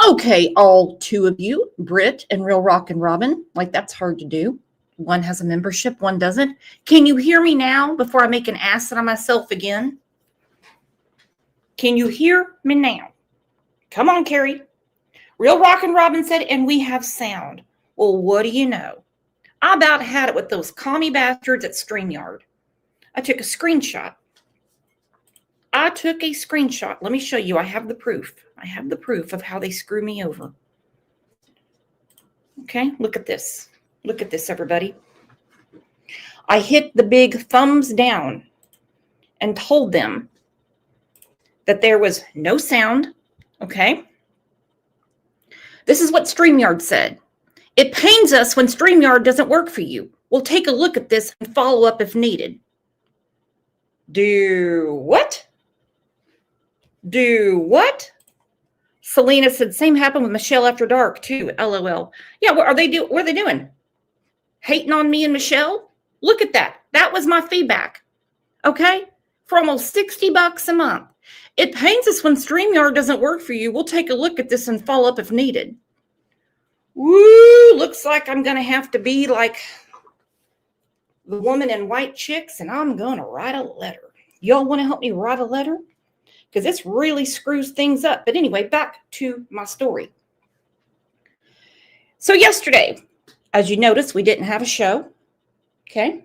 Okay, all two of you, Britt and Real Rock and Robin, like that's hard to do. One has a membership, one doesn't. Can you hear me now before I make an ass out of myself again? Can you hear me now? Come on, Carrie. Real Rock and Robin said, and we have sound. Well, what do you know? I about had it with those commie bastards at StreamYard. I took a screenshot. Let me show you. I have the proof. I have the proof of how they screw me over. Okay, look at this. Look at this, everybody. I hit the big thumbs down and told them that there was no sound. Okay. This is what StreamYard said. It pains us when StreamYard doesn't work for you. We'll take a look at this and follow up if needed. Do what? Do what? Selena said, same happened with Michelle After Dark too. LOL. Yeah, what are they doing? Hating on me and Michelle? Look at that. That was my feedback. Okay? For almost $60 a month. It pains us when StreamYard doesn't work for you. We'll take a look at this and follow up if needed. Woo! Looks like I'm going to have to be like the woman in White Chicks, and I'm going to write a letter. Y'all want to help me write a letter? Because this really screws things up. But anyway, back to my story. So yesterday, as you notice, we didn't have a show. Okay.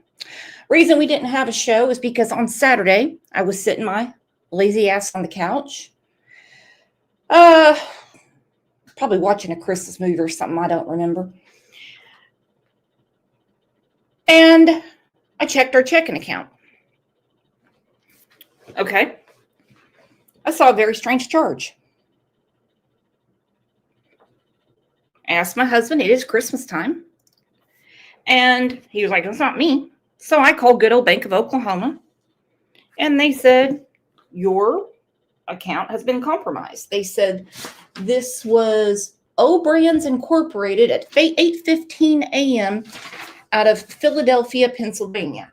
Reason we didn't have a show is because on Saturday, I was sitting my lazy ass on the couch. Probably watching a Christmas movie or something. I don't remember. And I checked our checking account. Okay. I saw a very strange charge. I asked my husband, it is Christmas time. And he was like, that's not me. So I called good old Bank of Oklahoma. And they said, your account has been compromised. They said this was O'Brien's Incorporated at 8:15 a.m. out of Philadelphia, Pennsylvania.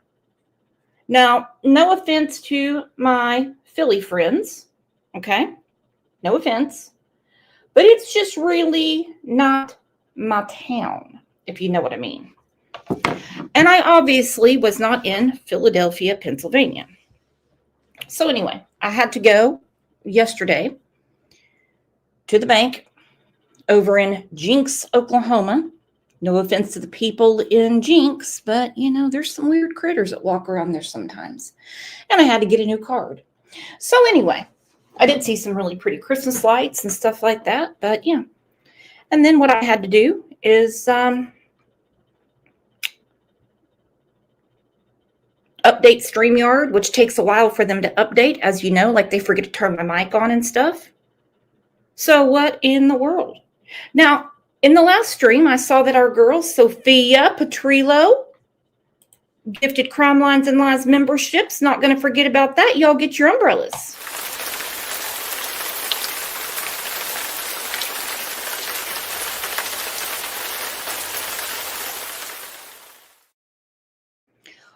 Now, no offense to my Philly friends. Okay, no offense, but it's just really not my town, if you know what I mean. And I obviously was not in Philadelphia, Pennsylvania. So anyway, I had to go yesterday to the bank over in Jinx, Oklahoma. No offense to the people in Jinx, but you know, there's some weird critters that walk around there sometimes. And I had to get a new card. So anyway, I did see some really pretty Christmas lights and stuff like that, but yeah. And then what I had to do is update StreamYard, which takes a while for them to update, as you know, like they forget to turn my mic on and stuff. So what in the world? Now, in the last stream, I saw that our girl, Sophia Petrillo, gifted Crime Lines and Lies memberships. Not going to forget about that. Y'all get your umbrellas.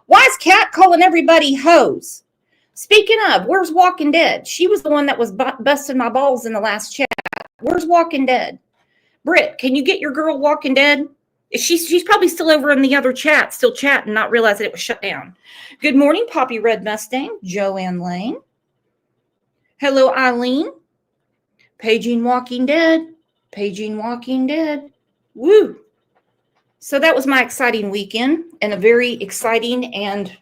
Why is Kat calling everybody hoes? Speaking of, where's Walking Dead? She was the one that was busting my balls in the last chat. Where's Walking Dead? Britt, can you get your girl Walking Dead? She's probably still over in the other chat, still chatting, not realizing it was shut down. Good morning, Poppy Red Mustang, Joanne Lane. Hello, Eileen. Paging Walking Dead. Paging Walking Dead. Woo. So that was my exciting weekend and a very exciting and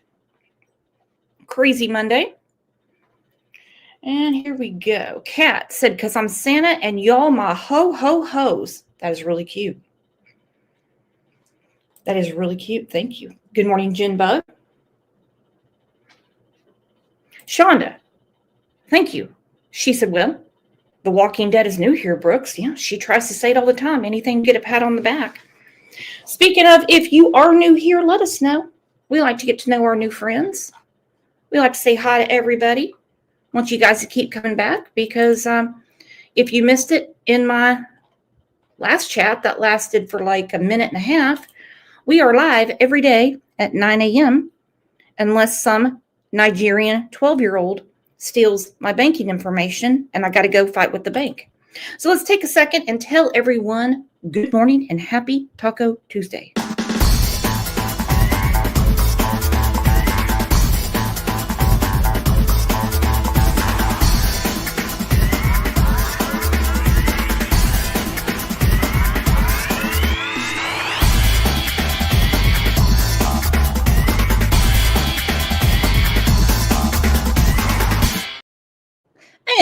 crazy Monday. And here we go. Kat said, because I'm Santa and y'all my ho-ho-hos. That is really cute. That is really cute. Thank you. Good morning, Jen Bug. Shonda, thank you. She said, well, The Walking Dead is new here, Brooks. Yeah, she tries to say it all the time. Anything to get a pat on the back. Speaking of, if you are new here, let us know. We like to get to know our new friends. We like to say hi to everybody. Want you guys to keep coming back because if you missed it in my last chat that lasted for like a minute and a half, we are live every day at 9 a.m. unless some Nigerian 12-year-old steals my banking information and I got to go fight with the bank. So let's take a second and tell everyone good morning and happy Taco Tuesday.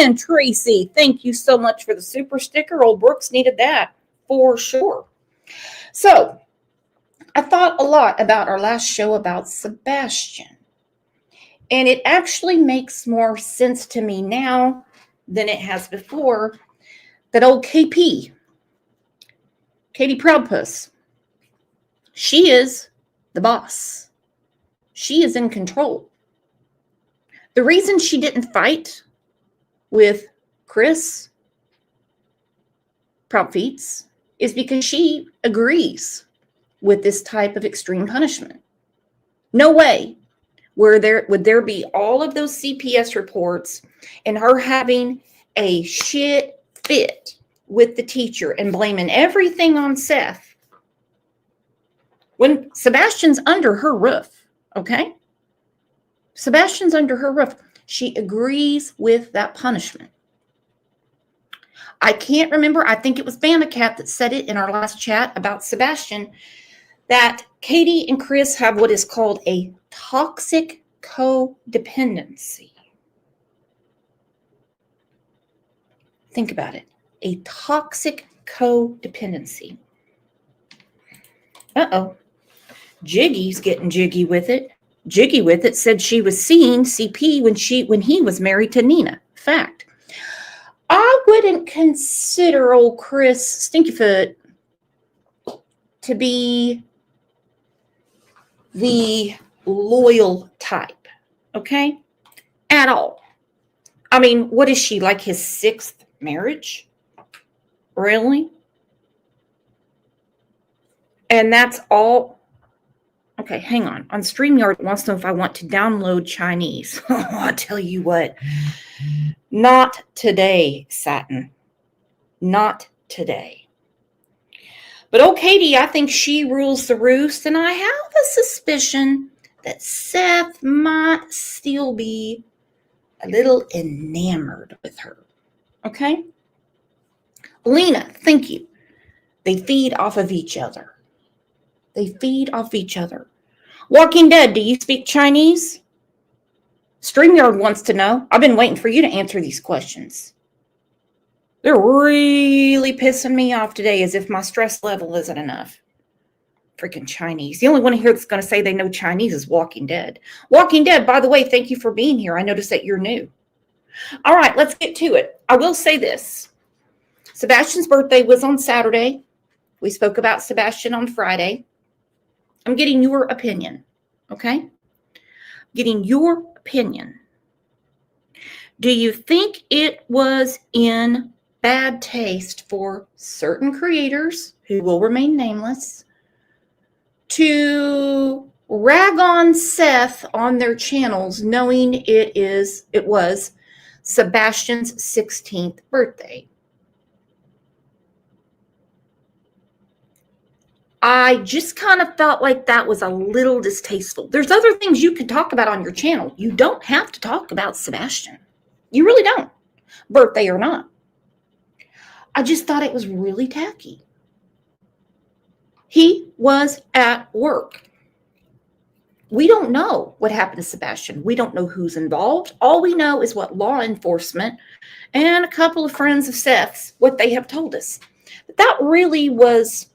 And Tracy, thank you so much for the super sticker. Old Brooks needed that for sure. So I thought a lot about our last show about Sebastian. And it actually makes more sense to me now than it has before that old KP, Katie Proudpuss, she is the boss. She is in control. The reason she didn't fight with Chris Proudfeets is because she agrees with this type of extreme punishment. No way would there be all of those CPS reports and her having a shit fit with the teacher and blaming everything on Seth when Sebastian's under her roof, okay? Sebastian's under her roof. She agrees with that punishment. I can't remember. I think it was Bandacat that said it in our last chat about Sebastian, that Katie and Chris have what is called a toxic codependency. Think about it. A toxic codependency. Uh-oh. Jiggy's getting jiggy with it. Jiggy with it said she was seeing CP when he was married to Nina. Fact. I wouldn't consider old Chris Stinkyfoot to be the loyal type, okay? At all. I mean, what is she, like his 6th marriage? Really? And that's all. Okay, hang on. On StreamYard, it wants to know if I want to download Chinese. I'll tell you what. Not today, Satin. Not today. But old Katie, I think she rules the roost, and I have a suspicion that Seth might still be a little enamored with her. Okay? Lena, thank you. They feed off of each other. They feed off each other. Walking Dead, do you speak Chinese? StreamYard wants to know. I've been waiting for you to answer these questions. They're really pissing me off today as if my stress level isn't enough. Freaking Chinese. The only one here that's going to say they know Chinese is Walking Dead. Walking Dead, by the way, thank you for being here. I noticed that you're new. All right, let's get to it. I will say this. Sebastian's birthday was on Saturday. We spoke about Sebastian on Friday. I'm getting your opinion, okay? Getting your opinion. Do you think it was in bad taste for certain creators, who will remain nameless, to rag on Seth on their channels knowing it was Sebastian's 16th birthday? I just kind of felt like that was a little distasteful. There's other things you could talk about on your channel. You don't have to talk about Sebastian. You really don't, birthday or not. I just thought it was really tacky. He was at work. We don't know what happened to Sebastian. We don't know who's involved. All we know is what law enforcement and a couple of friends of Seth's, what they have told us. But that really was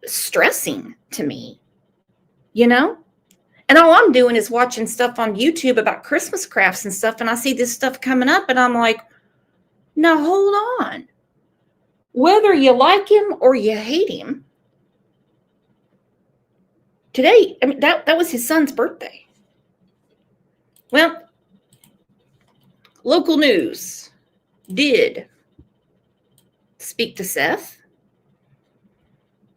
stressing to me, you know? And all I'm doing is watching stuff on YouTube about Christmas crafts and stuff, and I see this stuff coming up, and I'm like, now hold on. Whether you like him or you hate him, today, I mean, that was his son's birthday. Well, local news did speak to Seth.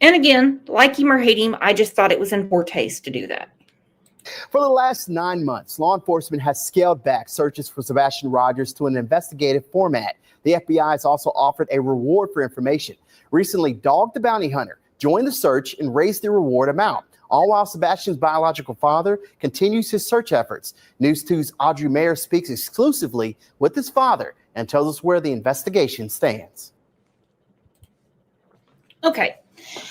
And again, like him or hate him, I just thought it was in poor taste to do that. For the last 9 months, law enforcement has scaled back searches for Sebastian Rogers to an investigative format. The FBI has also offered a reward for information. Recently, Dog the Bounty Hunter joined the search and raised the reward amount, all while Sebastian's biological father continues his search efforts. News 2's Audrey Mayer speaks exclusively with his father and tells us where the investigation stands. Okay,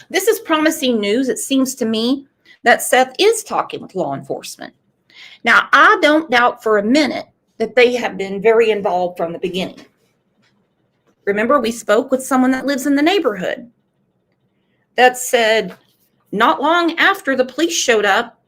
this is promising news. It seems to me that Seth is talking with law enforcement. Now, I don't doubt for a minute that they have been very involved from the beginning. Remember, we spoke with someone that lives in the neighborhood that said not long after the police showed up,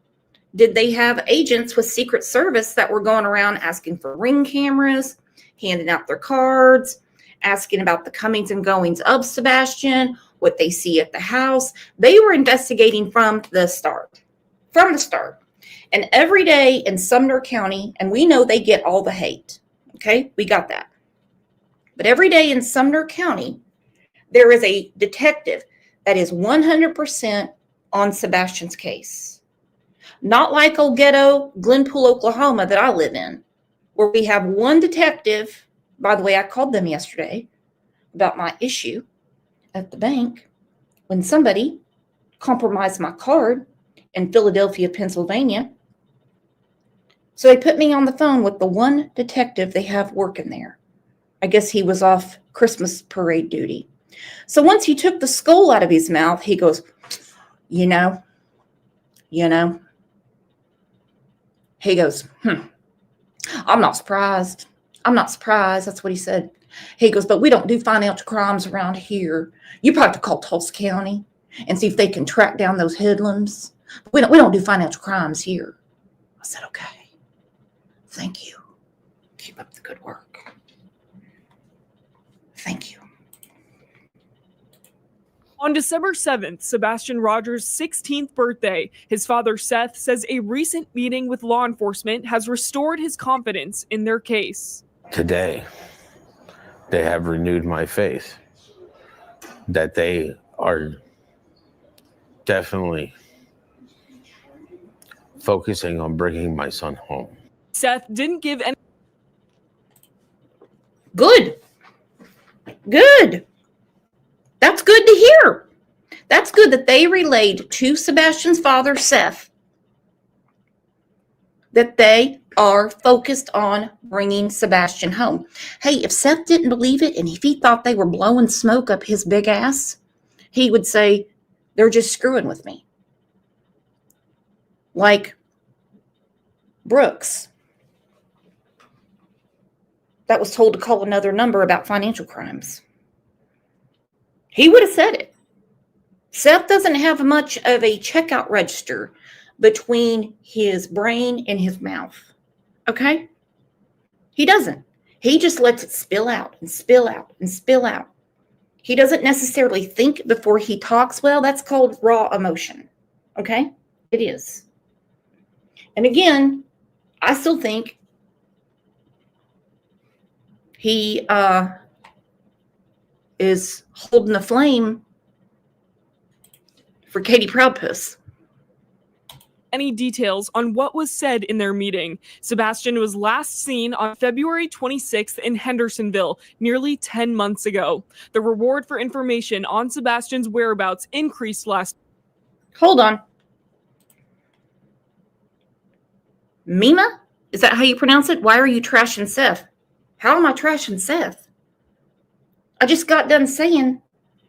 did they have agents with Secret Service that were going around asking for ring cameras, handing out their cards, asking about the comings and goings of Sebastian, what they see at the house. They were investigating from the start. And every day in Sumner County, and we know they get all the hate. Okay, we got that. But every day in Sumner County, there is a detective that is 100% on Sebastian's case. Not like old ghetto Glenpool, Oklahoma that I live in, where we have one detective. By the way, I called them yesterday about my issue at the bank when somebody compromised my card in Philadelphia, Pennsylvania. So they put me on the phone with the one detective they have working there. I guess he was off Christmas parade duty. So once he took the skull out of his mouth, he goes, you know, he goes, I'm not surprised. That's what he said. He goes, but we don't do financial crimes around here. You probably have to call Tulsa County and see if they can track down those hoodlums. We don't do financial crimes here. I said, okay, thank you. Keep up the good work. Thank you. On December 7th, Sebastian Rogers' 16th birthday, his father Seth says a recent meeting with law enforcement has restored his confidence in their case. Today, they have renewed my faith that they are definitely focusing on bringing my son home. Seth didn't give any. Good. That's good to hear. That's good that they relayed to Sebastian's father, Seth, that they are focused on bringing Sebastian home. Hey, if Seth didn't believe it and if he thought they were blowing smoke up his big ass, he would say, they're just screwing with me. Like Brooks, that was told to call another number about financial crimes. He would have said it. Seth doesn't have much of a checkout register between his brain and his mouth. Okay? He doesn't. He just lets it spill out and spill out and spill out. He doesn't necessarily think before he talks. Well, that's called raw emotion. Okay? It is. And again, I still think he is holding the flame for Katie Proudpuss. Any details on what was said in their meeting. Sebastian was last seen on February 26th in Hendersonville, nearly 10 months ago. The reward for information on Sebastian's whereabouts increased last. Hold on. Mima? Is that how you pronounce it? Why are you trashing Seth? How am I trashing Seth? I just got done saying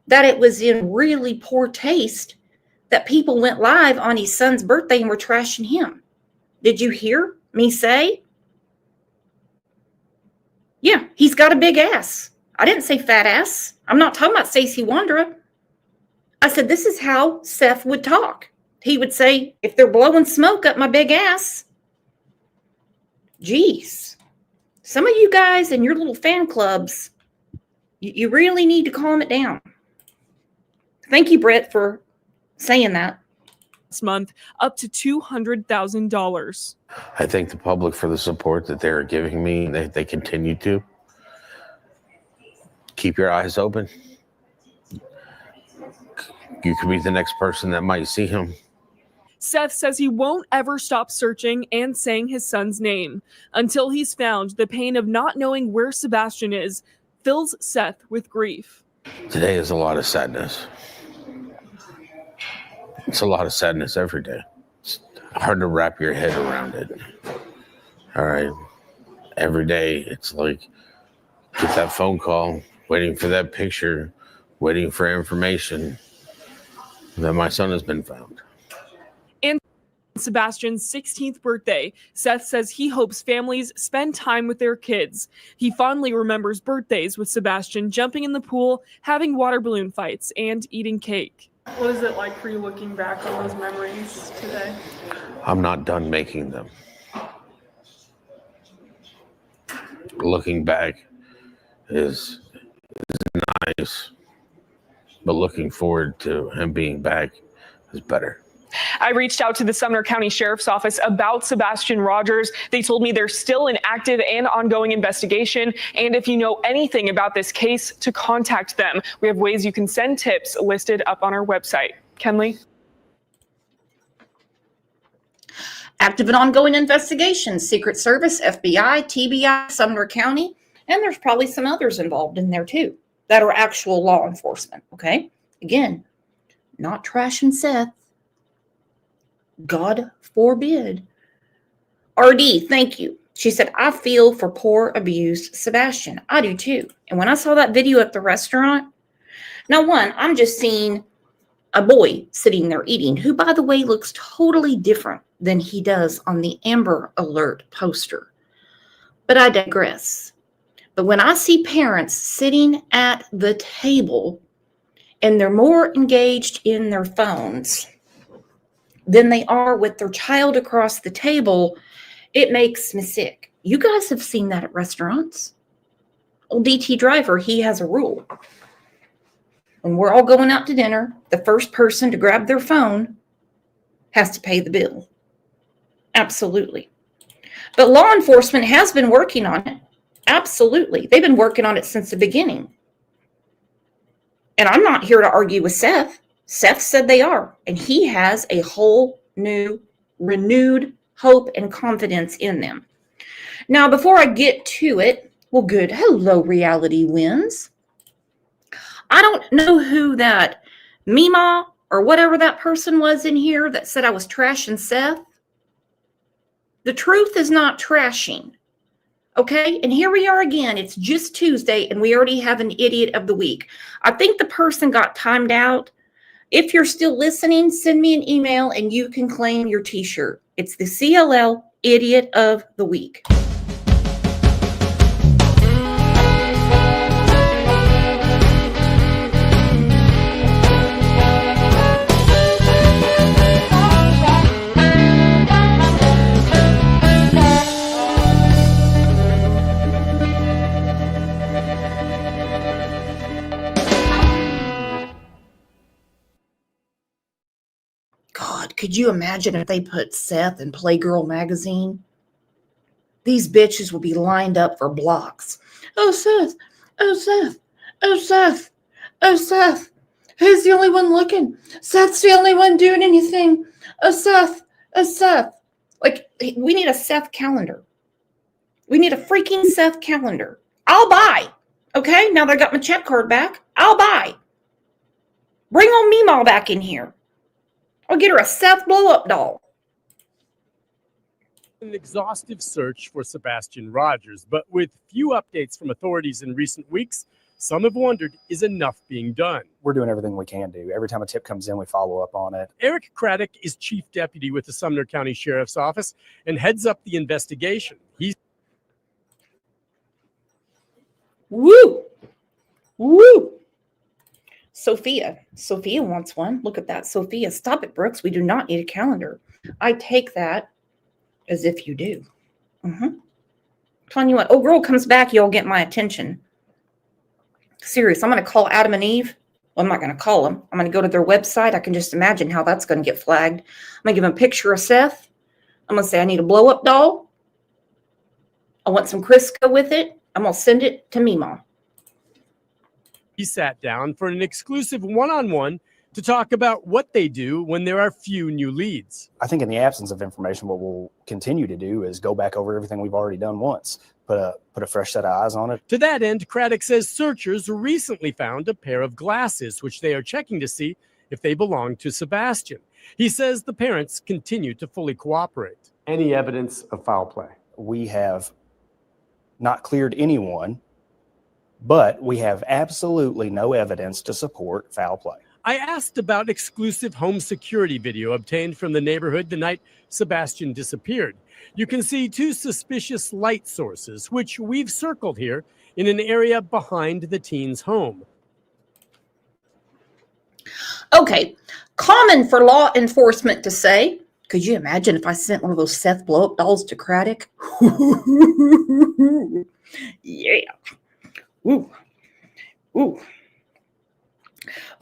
that it was in really poor taste that people went live on his son's birthday and were trashing him. Did you hear me say? Yeah, he's got a big ass. I didn't say fat ass. I'm not talking about Stacey Wandera. I said this is how Seth would talk. He would say, if they're blowing smoke up my big ass. Geez. Some of you guys and your little fan clubs, you really need to calm it down. Thank you, Brett, for saying that. This month, up to $200,000. I thank the public for the support that they're giving me. They continue to. Keep your eyes open. You could be the next person that might see him. Seth says he won't ever stop searching and saying his son's name. Until he's found, the pain of not knowing where Sebastian is fills Seth with grief. Today is a lot of sadness. It's a lot of sadness every day. It's hard to wrap your head around it. All right. Every day, it's like, get that phone call, waiting for that picture, waiting for information that my son has been found. Sebastian's 16th birthday, Seth says he hopes families spend time with their kids. He fondly remembers birthdays with Sebastian jumping in the pool, having water balloon fights, and eating cake. What is it like for you looking back on those memories today? I'm not done making them. Looking back is nice, but looking forward to him being back is better. I reached out to the Sumner County Sheriff's Office about Sebastian Rogers. They told me there's still an active and ongoing investigation. And if you know anything about this case, to contact them. We have ways you can send tips listed up on our website. Kenley? Active and ongoing investigations, Secret Service, FBI, TBI, Sumner County, and there's probably some others involved in there too that are actual law enforcement, okay? Again, not trashing Seth. God forbid. RD, thank you. She said, I feel for poor, abused Sebastian. I do too. And when I saw that video at the restaurant, now one, I'm just seeing a boy sitting there eating, who, by the way, looks totally different than he does on the Amber Alert poster. But I digress. But when I see parents sitting at the table and they're more engaged in their phones than they are with their child across the table, it makes me sick. You guys have seen that at restaurants. Old DT Driver, he has a rule. When we're all going out to dinner, the first person to grab their phone has to pay the bill. Absolutely. But law enforcement has been working on it. Absolutely. They've been working on it since the beginning. And I'm not here to argue with Seth. Seth said they are, and he has a whole new, renewed hope and confidence in them. Now, before I get to it, well, good. Hello, Reality Wins. I don't know who that Mima or whatever that person was in here that said I was trashing Seth. The truth is not trashing. Okay, and here we are again. It's just Tuesday, and we already have an idiot of the week. I think the person got timed out. If you're still listening, send me an email and you can claim your t-shirt. It's the CLL Idiot of the Week. God, could you imagine if they put Seth in Playgirl magazine? These bitches will be lined up for blocks. Oh, Seth. Oh, Seth. Oh, Seth. Oh, Seth. Who's the only one looking? Seth's the only one doing anything. Oh, Seth. Oh, Seth. Like, we need a Seth calendar. We need a freaking Seth calendar. I'll buy. Okay, now that I got my check card back, I'll buy. Bring on Meemaw back in here. I'll get her a Seth blow-up doll. An exhaustive search for Sebastian Rogers, but with few updates from authorities in recent weeks, some have wondered, is enough being done? We're doing everything we can do. Every time a tip comes in, we follow up on it. Eric Craddock is chief deputy with the Sumner County Sheriff's Office and heads up the investigation. He's Woo! Woo! Sophia wants one. Look at that. Sophia, stop it, Brooks. We do not need a calendar. I take that as if you do. Telling you what, oh, girl comes back, you'll get my attention. Serious, I'm going to call Adam and Eve. Well, I'm not going to call them. I'm going to go to their website. I can just imagine how that's going to get flagged. I'm going to give them a picture of Seth. I'm going to say I need a blow-up doll. I want some Crisco with it. I'm going to send it to Meemaw. He sat down for an exclusive one-on-one to talk about what they do when there are few new leads. I think in the absence of information, what we'll continue to do is go back over everything we've already done once, put a fresh set of eyes on it. To that end, Craddock says searchers recently found a pair of glasses, which they are checking to see if they belong to Sebastian. He says the parents continue to fully cooperate. Any evidence of foul play? We have not cleared anyone, but we have absolutely no evidence to support foul play. I asked about exclusive home security video obtained from the neighborhood the night Sebastian disappeared. You can see two suspicious light sources, which we've circled here in an area behind the teen's home. Okay, common for law enforcement to say, could you imagine if I sent one of those Seth blow-up dolls to Craddock? Yeah. Ooh. Ooh.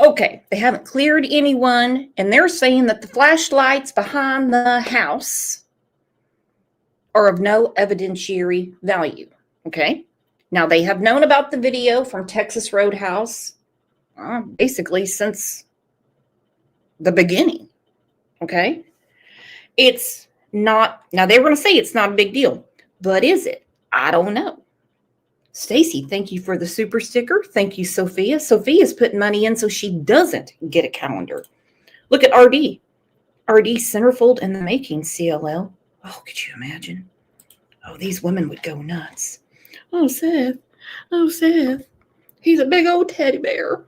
Okay, they haven't cleared anyone, and they're saying that the flashlights behind the house are of no evidentiary value. Okay, now they have known about the video from Texas Roadhouse basically since the beginning. Okay, it's not, now they were going to say it's not a big deal, but is it? I don't know. Stacy, thank you for the super sticker. Thank you, Sophia. Sophia's putting money in so she doesn't get a calendar. Look at RD. RD centerfold in the making, CLL. Oh, could you imagine? Oh, these women would go nuts. Oh, Seth. Oh, Seth. He's a big old teddy bear.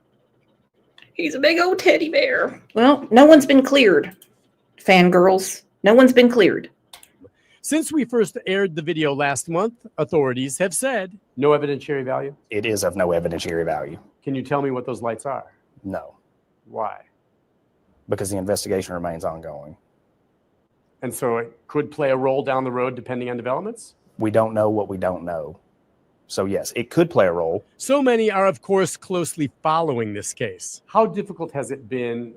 He's a big old teddy bear. Well, no one's been cleared, fangirls. No one's been cleared. Since we first aired the video last month, authorities have said no evidentiary value. It is of no evidentiary value. Can you tell me what those lights are? No, Why? because the investigation remains ongoing. And so it could play a role down the road depending on developments? We don't know what we don't know. So yes, it could play a role. So many are, of course, closely following this case. How difficult has it been,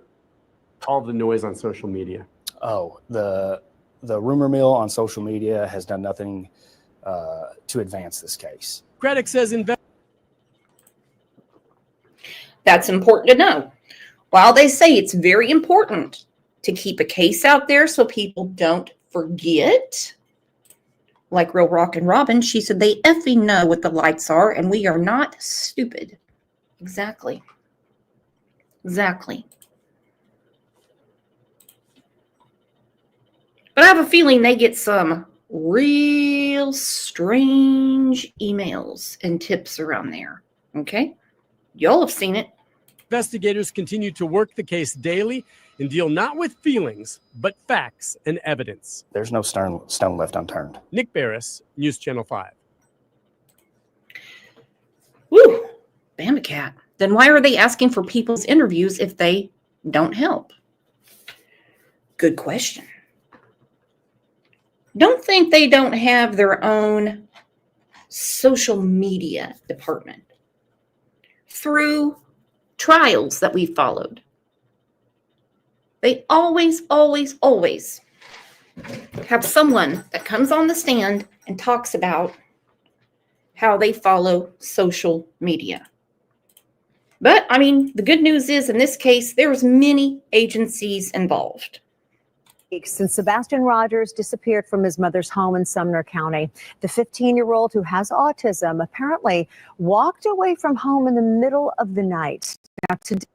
all the noise on social media? Oh, the rumor mill on social media has done nothing to advance this case. Craddock says That's important to know. While they say it's very important to keep a case out there so people don't forget, like Real Rockin' Robin, she said they effing know what the lights are and we are not stupid. Exactly. Exactly. But I have a feeling they get some real strange emails and tips around there. Okay? Y'all have seen it. investigators continue to work the case daily and deal not with feelings, but facts and evidence. There's no stone left unturned. Nick Barris, News Channel 5. Woo! Bama cat. Then why are they asking for people's interviews if they don't help? Good question. Don't think they don't have their own social media department through trials that we followed. They always have someone that comes on the stand and talks about how they follow social media. But, I mean, the good news is in this case, there's many agencies involved. Since Sebastian Rogers disappeared from his mother's home in Sumner County, the 15-year-old who has autism apparently walked away from home in the middle of the night. Now, today,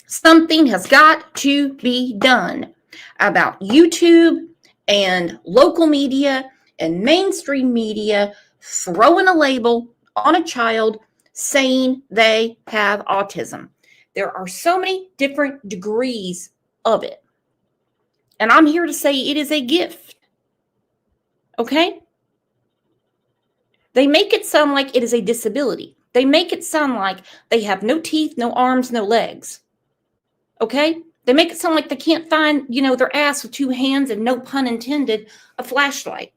something has got to be done about YouTube and local media and mainstream media throwing a label on a child saying they have autism. There are so many different degrees of it. And I'm here to say it is a gift. Okay? They make it sound like it is a disability. They make it sound like they have no teeth, no arms, no legs. Okay? They make it sound like they can't find, their ass with two hands and, no pun intended, a flashlight.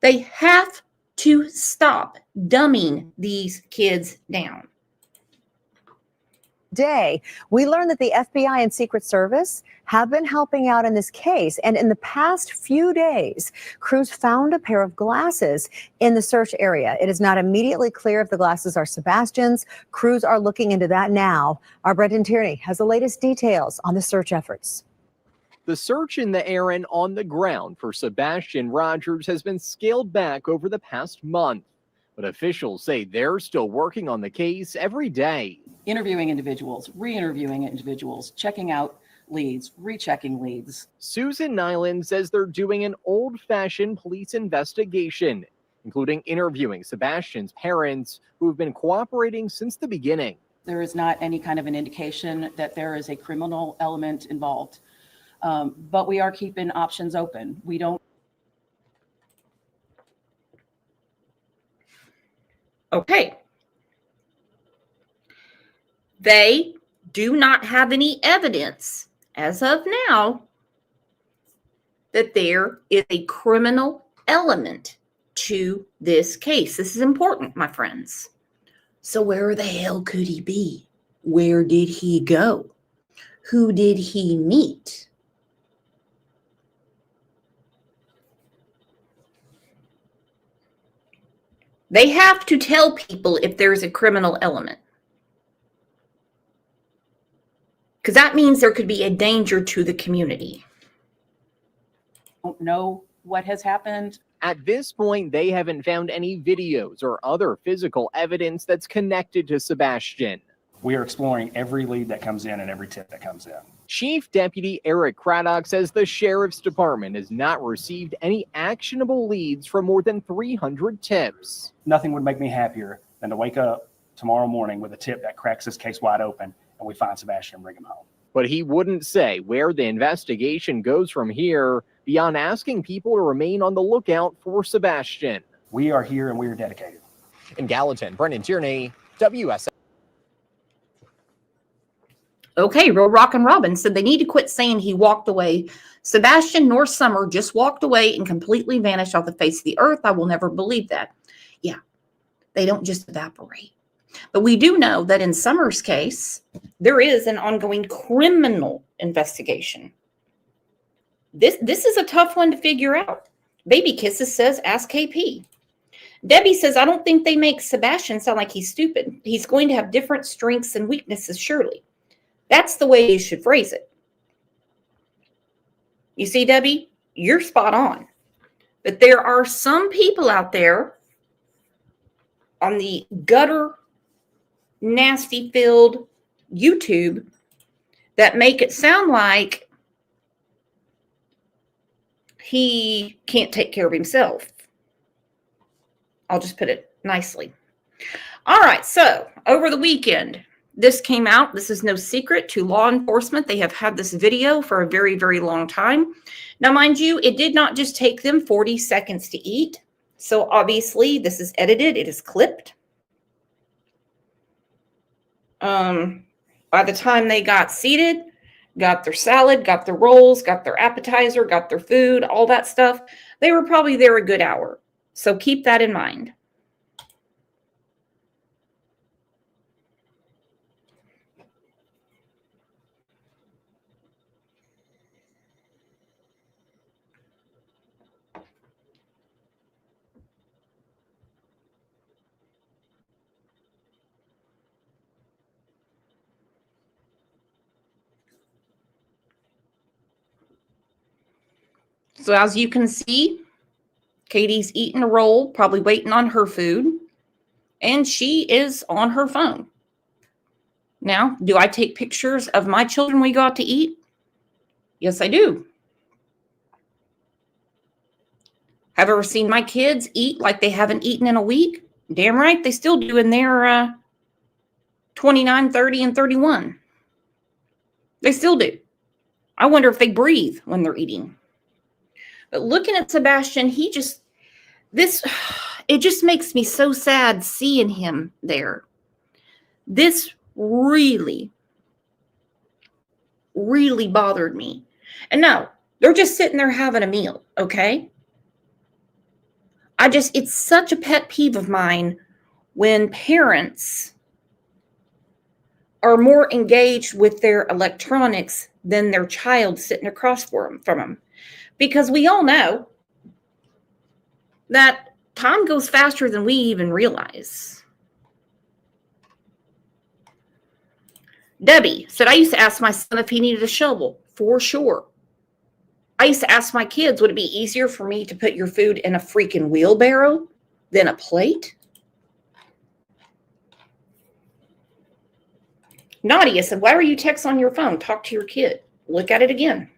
They have to stop dumbing these kids down. day, we learned that the FBI and Secret Service have been helping out in this case. And in the past few days, crews found a pair of glasses in the search area. It is not immediately clear if the glasses are Sebastian's. Crews are looking into that now. Our Brendan Tierney has the latest details on the search efforts. The search in the air and on the ground for Sebastian Rogers has been scaled back over the past month, but officials say they're still working on the case every day. Interviewing individuals, re-interviewing individuals, checking out leads, rechecking leads. Susan Nyland says they're doing an old-fashioned police investigation, including interviewing Sebastian's parents, who have been cooperating since the beginning. There is not any kind of an indication that there is a criminal element involved. But we are keeping options open. We don't. Okay. They do not have any evidence as of now that there is a criminal element to this case. This is important, my friends. So where the hell could he be? Where did he go? Who did he meet? They have to tell people if there's a criminal element. Because that means there could be a danger to the community. Don't know what has happened. At this point, they haven't found any videos or other physical evidence that's connected to Sebastian. We are exploring every lead that comes in and every tip that comes in. Chief Deputy Eric Craddock says the Sheriff's Department has not received any actionable leads from more than 300 tips. Nothing would make me happier than to wake up tomorrow morning with a tip that cracks this case wide open and we find Sebastian and bring him home. But he wouldn't say where the investigation goes from here beyond asking people to remain on the lookout for Sebastian. We are here and we are dedicated. In Gallatin, Brendan Tierney, WSL. Okay, Real Rockin' Robin said they need to quit saying he walked away. Sebastian nor Summer just walked away and completely vanished off the face of the earth. I will never believe that. Yeah, they don't just evaporate. But we do know that in Summer's case, there is an ongoing criminal investigation. This is a tough one to figure out. Baby Kisses says, ask KP. Debbie says, I don't think they make Sebastian sound like he's stupid. He's going to have different strengths and weaknesses, surely. That's the way you should phrase it. You see, Debbie, you're spot on. But there are some people out there on the gutter, nasty-filled YouTube that make it sound like he can't take care of himself. I'll just put it nicely. All right, so over the weekend, this came out. This is no secret to law enforcement. They have had this video for a very, very long time. Now, mind you, it did not just take them 40 seconds to eat. So obviously, this is edited. It is clipped. By the time they got seated, got their salad, got their rolls, got their appetizer, got their food, all that stuff, they were probably there a good hour. So keep that in mind. So as you can see, Katie's eating a roll, probably waiting on her food, and she is on her phone. Now, do I take pictures of my children when we go out to eat? Yes, I do. Have ever seen my kids eat like they haven't eaten in a week? Damn right, they still do in their 29, 30, and 31. They still do. I wonder if they breathe when they're eating. But looking at Sebastian, it just makes me so sad seeing him there. This really, really bothered me. And no, they're just sitting there having a meal, okay? It's such a pet peeve of mine when parents are more engaged with their electronics than their child sitting across from them. Because we all know that time goes faster than we even realize. Debbie said, I used to ask my son if he needed a shovel, for sure. I used to ask my kids, would it be easier for me to put your food in a freaking wheelbarrow than a plate? Nadia said, why were you text on your phone? Talk to your kid. Look at it again.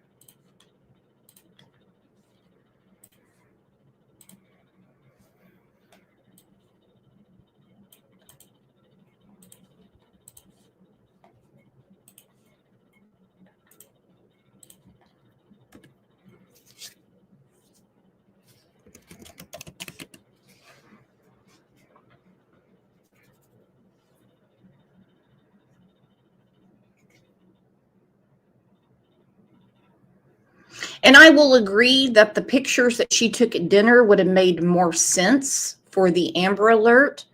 And I will agree that the pictures that she took at dinner would have made more sense for the Amber Alert.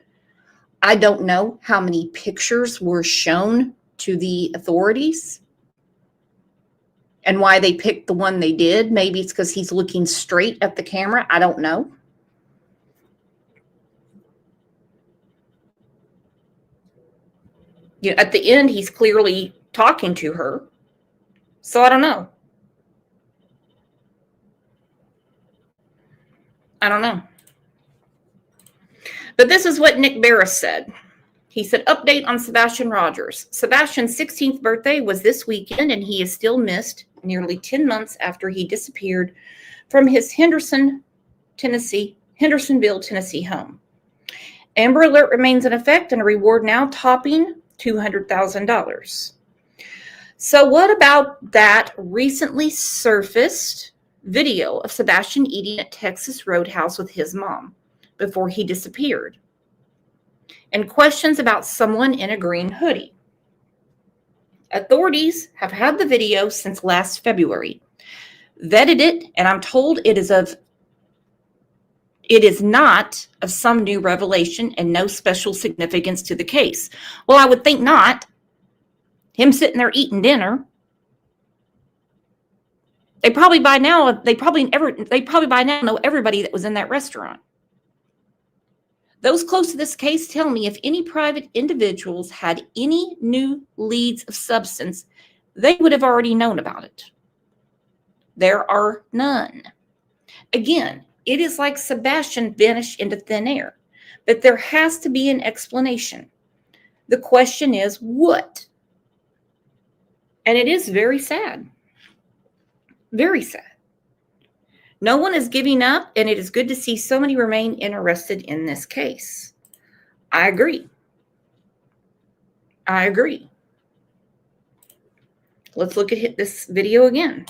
I don't know how many pictures were shown to the authorities and why they picked the one they did. Maybe it's because he's looking straight at the camera. I don't know. You know, at the end, he's clearly talking to her. So I don't know. I don't know. But this is what Nick Barris said. He said, update on Sebastian Rogers. Sebastian's 16th birthday was this weekend, and he is still missed nearly 10 months after he disappeared from his Hendersonville, Tennessee home. Amber Alert remains in effect and a reward now topping $200,000. So what about that recently surfaced video of Sebastian eating at Texas Roadhouse with his mom before he disappeared? And questions about someone in a green hoodie. Authorities have had the video since last February, vetted it, and I'm told it is not of some new revelation and no special significance to the case. Well, I would think not. Him sitting there eating dinner. They probably by now know everybody that was in that restaurant. Those close to this case tell me if any private individuals had any new leads of substance, they would have already known about it. There are none. Again, it is like Sebastian vanished into thin air, but there has to be an explanation. The question is, what? And it is very sad. Very sad. No one is giving up, and it is good to see so many remain interested in this case. I agree. I agree. Let's look at this video again.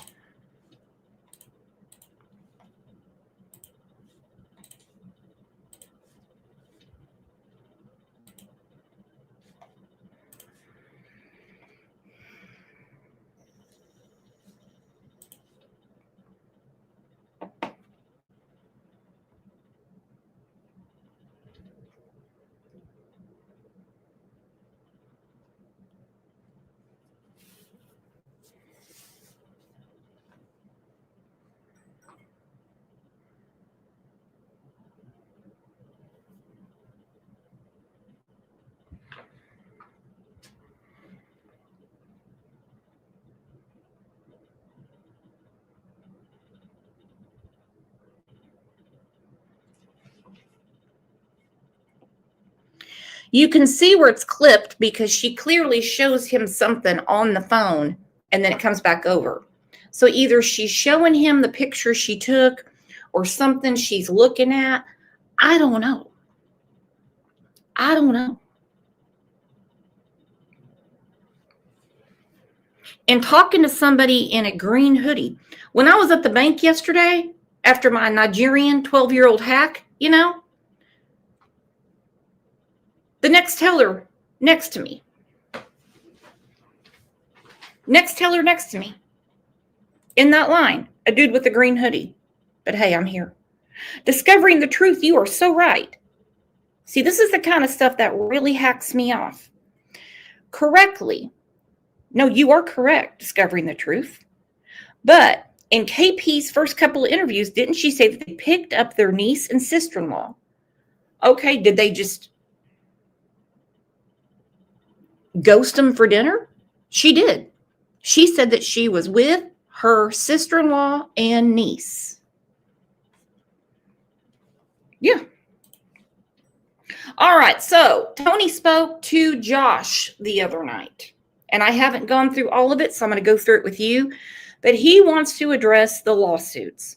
You can see where it's clipped because she clearly shows him something on the phone and then it comes back over. So either she's showing him the picture she took or something she's looking at. I don't know. I don't know. And talking to somebody in a green hoodie. When I was at the bank yesterday, after my Nigerian 12-year-old hack, you know, the next teller next to me. Next teller next to me. In that line, a dude with a green hoodie. But hey, I'm here. Discovering the truth, you are so right. See, this is the kind of stuff that really hacks me off. correctly. No, you are correct, discovering the truth. But in KP's first couple of interviews, didn't she say that they picked up their niece and sister-in-law? Okay, did they just ghost them for dinner? She did. She said that she was with her sister-in-law and niece. Yeah. All right, so Tony spoke to Josh the other night, and I haven't gone through all of it, so I'm going to go through it with you. But he wants to address the lawsuits.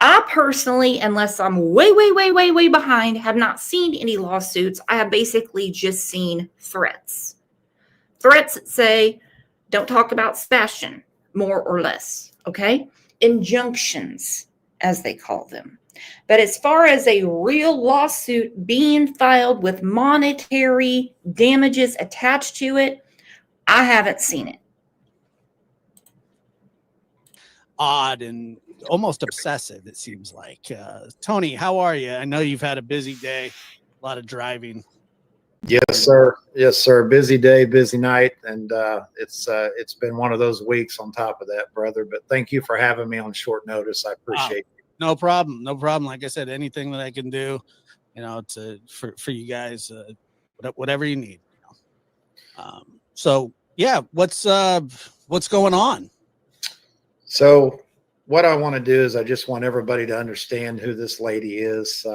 I personally, unless I'm way behind, have not seen any lawsuits. I have basically just seen threats. Threats that say, don't talk about Sebastian, more or less, okay? Injunctions, as they call them. But as far as a real lawsuit being filed with monetary damages attached to it, I haven't seen it. Odd and almost obsessive, it seems like. Tony, how are you? I know you've had a busy day, a lot of driving. Yes, sir. Yes, sir. Busy day, busy night, and it's been one of those weeks on top of that, brother. But thank you for having me on short notice. I appreciate it. No problem. No problem. Like I said, anything that I can do, for you guys, whatever you need. So yeah, what's going on? So what I want to do is I just want everybody to understand who this lady is.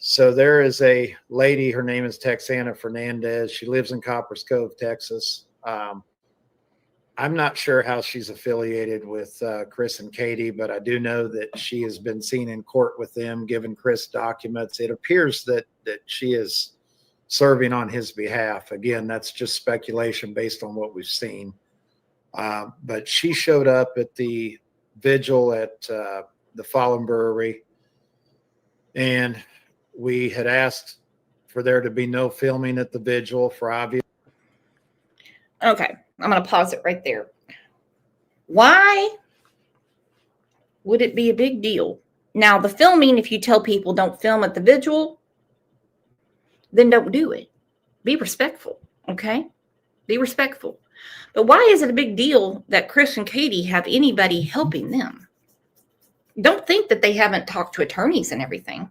So there is a lady, her name is Texana Fernandez. She lives in Coppers Cove, Texas. I'm not sure how she's affiliated with Chris and Katie, but I do know that she has been seen in court with them, giving Chris documents. It appears that she is serving on his behalf. Again, that's just speculation based on what we've seen. But she showed up at the vigil at the Fallen Brewery, and we had asked for there to be no filming at the vigil for obvious. Okay, I'm going to pause it right there. Why would it be a big deal? Now, the filming, if you tell people don't film at the vigil, then don't do it. Be respectful, okay? Be respectful. But why is it a big deal that Chris and Katie have anybody helping them? Don't think that they haven't talked to attorneys and everything.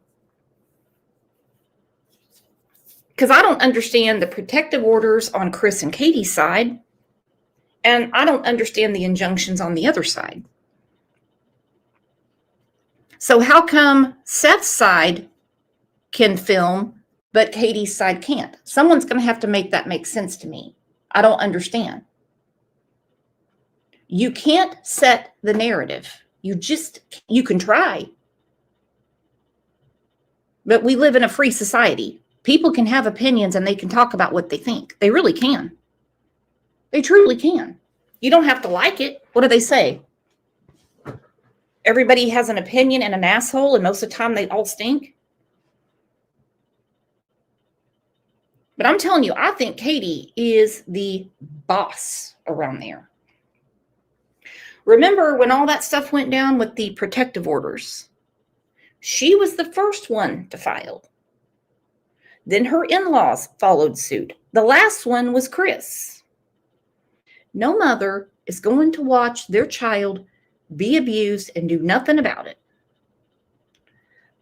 Because I don't understand the protective orders on Chris and Katie's side, and I don't understand the injunctions on the other side. So how come Seth's side can film, but Katie's side can't? Someone's going to have to make that make sense to me. I don't understand. You can't set the narrative. You can try. But we live in a free society. People can have opinions and they can talk about what they think. They really can. They truly can. You don't have to like it. What do they say? Everybody has an opinion and an asshole, and most of the time they all stink. But I'm telling you, I think Katie is the boss around there. Remember when all that stuff went down with the protective orders? She was the first one to file. Then her in-laws followed suit. The last one was Chris. No mother is going to watch their child be abused and do nothing about it.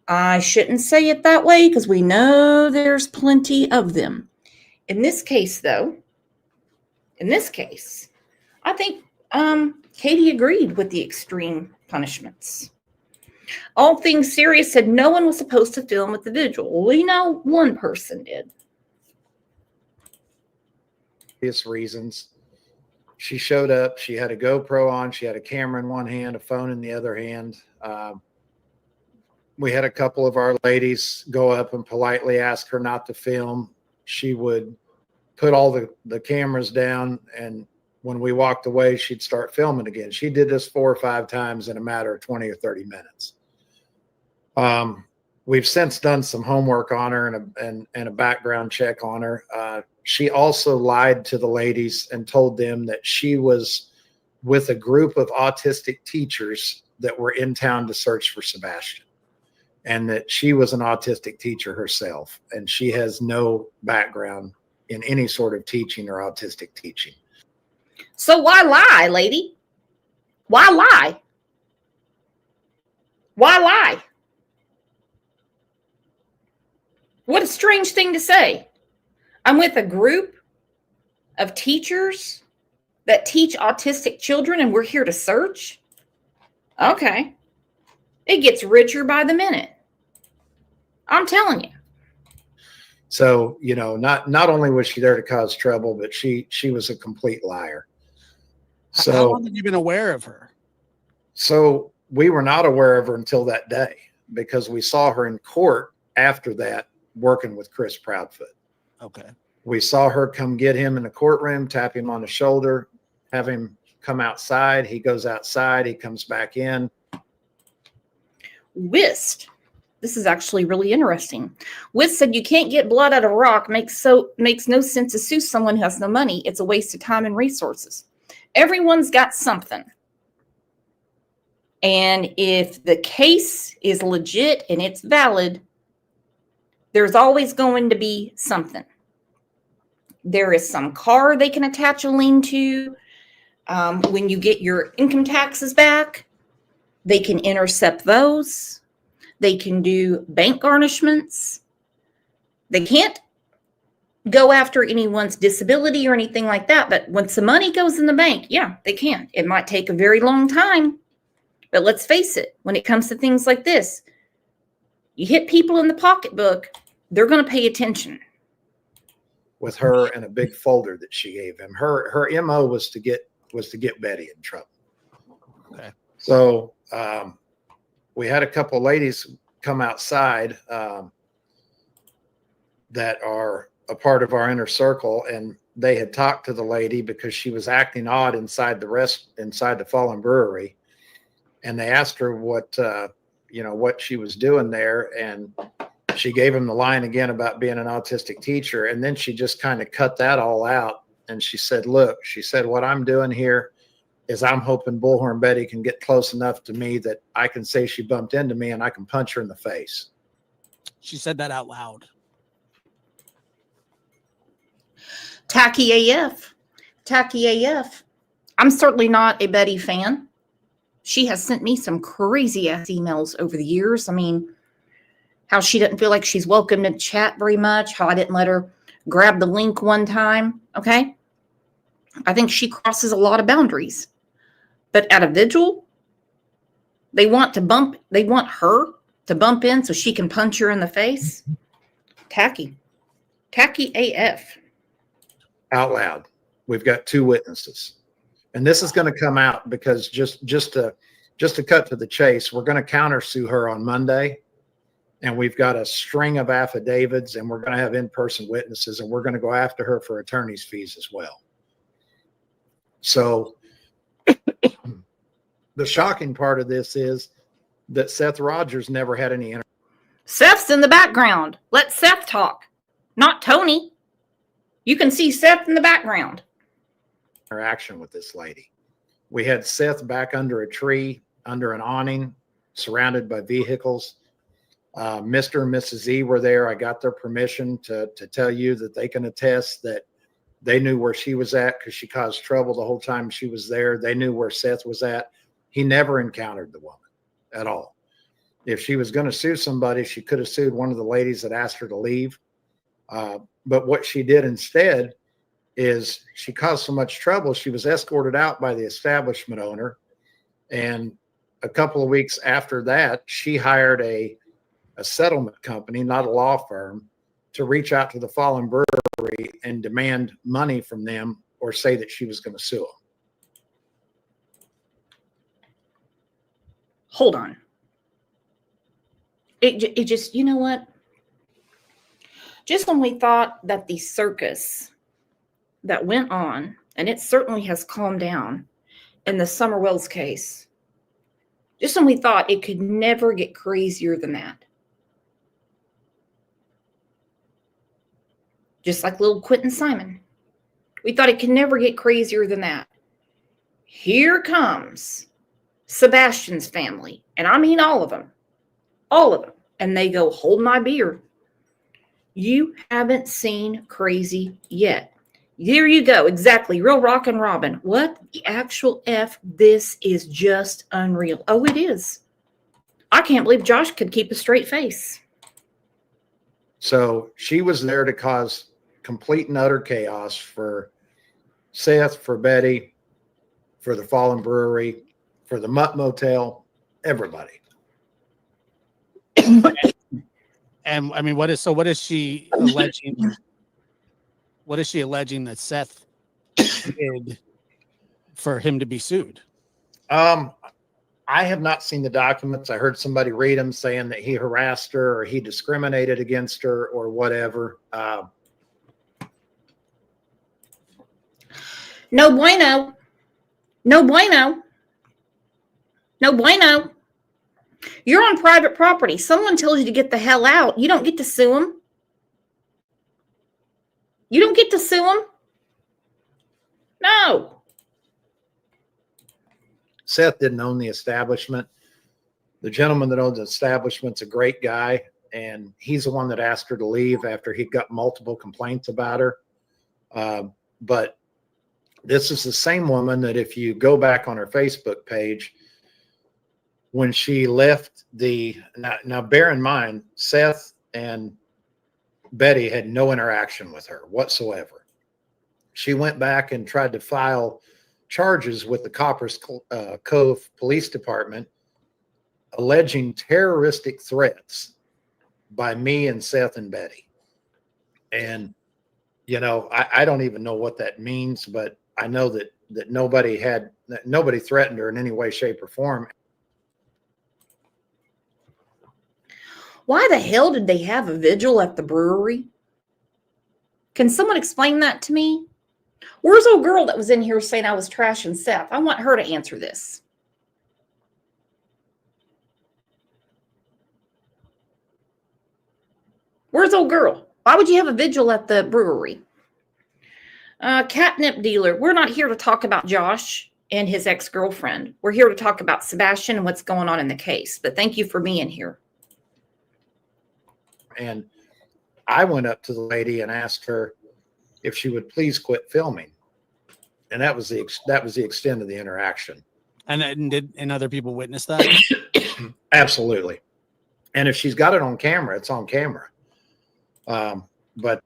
I shouldn't say it that way because we know there's plenty of them. In this case, though, I think Katie agreed with the extreme punishments. All Things Serious said no one was supposed to film at the vigil. We know one person did. Reasons. She showed up. She had a GoPro on. She had a camera in one hand, a phone in the other hand. We had a couple of our ladies go up and politely ask her not to film. She would put all the cameras down, and when we walked away, she'd start filming again. She did this 4 or 5 times in a matter of 20 or 30 minutes. We've since done some homework on her and a background check on her. She also lied to the ladies and told them that she was with a group of autistic teachers that were in town to search for Sebastian, and that she was an autistic teacher herself, and she has no background in any sort of teaching or autistic teaching. So why lie, lady? Why lie? Why lie? What a strange thing to say. I'm with a group of teachers that teach autistic children and we're here to search? Okay. It gets richer by the minute. I'm telling you. So, you know, not only was she there to cause trouble, but she was a complete liar. How So, long have you been aware of her? so we were not aware of her until that day because we saw her in court after that working with Chris Proudfoot. Okay. We saw her come get him in the courtroom, tap him on the shoulder, have him come outside. He goes outside. He comes back in. Whist. This is actually really interesting. Whist said you can't get blood out of a rock. Makes no sense to sue someone who has no money. It's a waste of time and resources. Everyone's got something. And if the case is legit and it's valid, there's always going to be something. There is some car they can attach a lien to. When you get your income taxes back, they can intercept those. They can do bank garnishments. They can't go after anyone's disability or anything like that. But once the money goes in the bank, yeah, they can. It might take a very long time. But let's face it, when it comes to things like this, you hit people in the pocketbook, they're going to pay attention. With her and a big folder that she gave him. Her MO was to get Betty in trouble. Okay. So we had a couple of ladies come outside that are a part of our inner circle, and they had talked to the lady because she was acting odd inside the Fallen Brewery, and they asked her what she was doing there, and she gave him the line again about being an autistic teacher, and then she just kind of cut that all out, and she said, "Look," she said, "what I'm doing here is I'm hoping Bullhorn Betty can get close enough to me that I can say she bumped into me and I can punch her in the face." She said that out loud. Tacky AF. Tacky AF. I'm certainly not a Betty fan. She has sent me some crazy ass emails over the years. I mean, how she doesn't feel like she's welcome to chat very much, how I didn't let her grab the link one time. Okay. I think she crosses a lot of boundaries. But at a vigil, they want her to bump in so she can punch her in the face. Tacky. Tacky AF. Out loud. We've got 2 witnesses. And this is going to come out because just to cut to the chase, we're going to countersue her on Monday. And we've got a string of affidavits, and we're going to have in-person witnesses, and we're going to go after her for attorney's fees as well. So the shocking part of this is that Seth Rogers never had any Seth's in the background. Let Seth talk, not Tony. You can see Seth in the background. interaction with this lady. We had Seth back under a tree, under an awning, surrounded by vehicles. Mr. and Mrs. E were there. I got their permission to tell you that they can attest that they knew where she was at because she caused trouble the whole time she was there. They knew where Seth was at. He never encountered the woman at all. If she was going to sue somebody, she could have sued one of the ladies that asked her to leave. But what she did instead is she caused so much trouble, she was escorted out by the establishment owner. And a couple of weeks after that, she hired a settlement company, not a law firm, to reach out to the Fallen Brewery and demand money from them or say that she was going to sue them. Hold on. It just, you know what? Just when we thought that the circus that went on, and it certainly has calmed down in the Summer Wells case, just when we thought it could never get crazier than that. Just like little Quentin Simon. We thought it could never get crazier than that. Here comes Sebastian's family. And I mean all of them. All of them. And they go, hold my beer. You haven't seen crazy yet. There you go. Exactly. Real rockin' Robin. What the actual F? This is just unreal. Oh, it is. I can't believe Josh could keep a straight face. So she was there to cause complete and utter chaos for Seth, for Betty, for the Fallen Brewery, for the Mutt Motel, everybody. And I mean, what is she alleging? What is she alleging that Seth did for him to be sued? I have not seen the documents. I heard somebody read them saying that he harassed her or he discriminated against her or whatever. No bueno. No bueno. No bueno. You're on private property. Someone tells you to get the hell out. You don't get to sue them. You don't get to sue them. No. Seth didn't own the establishment. The gentleman that owns the establishment's a great guy, and he's the one that asked her to leave after he got multiple complaints about her. But this is the same woman that if you go back on her Facebook page, when she left now bear in mind, Seth and Betty had no interaction with her whatsoever. She went back and tried to file charges with the Coppers Cove Police Department alleging terroristic threats by me and Seth and Betty. And, you know, I don't even know what that means, but I know that nobody threatened her in any way, shape, or form. Why the hell did they have a vigil at the brewery? Can someone explain that to me? Where's old girl that was in here saying I was trashing Seth? I want her to answer this. Where's old girl? Why would you have a vigil at the brewery? Catnip dealer. We're not here to talk about Josh and his ex-girlfriend. We're here to talk about Sebastian and what's going on in the case. But thank you for being here. And I went up to the lady and asked her if she would please quit filming. And that was the extent of the interaction. And other people witness that? Absolutely. And if she's got it on camera, it's on camera. But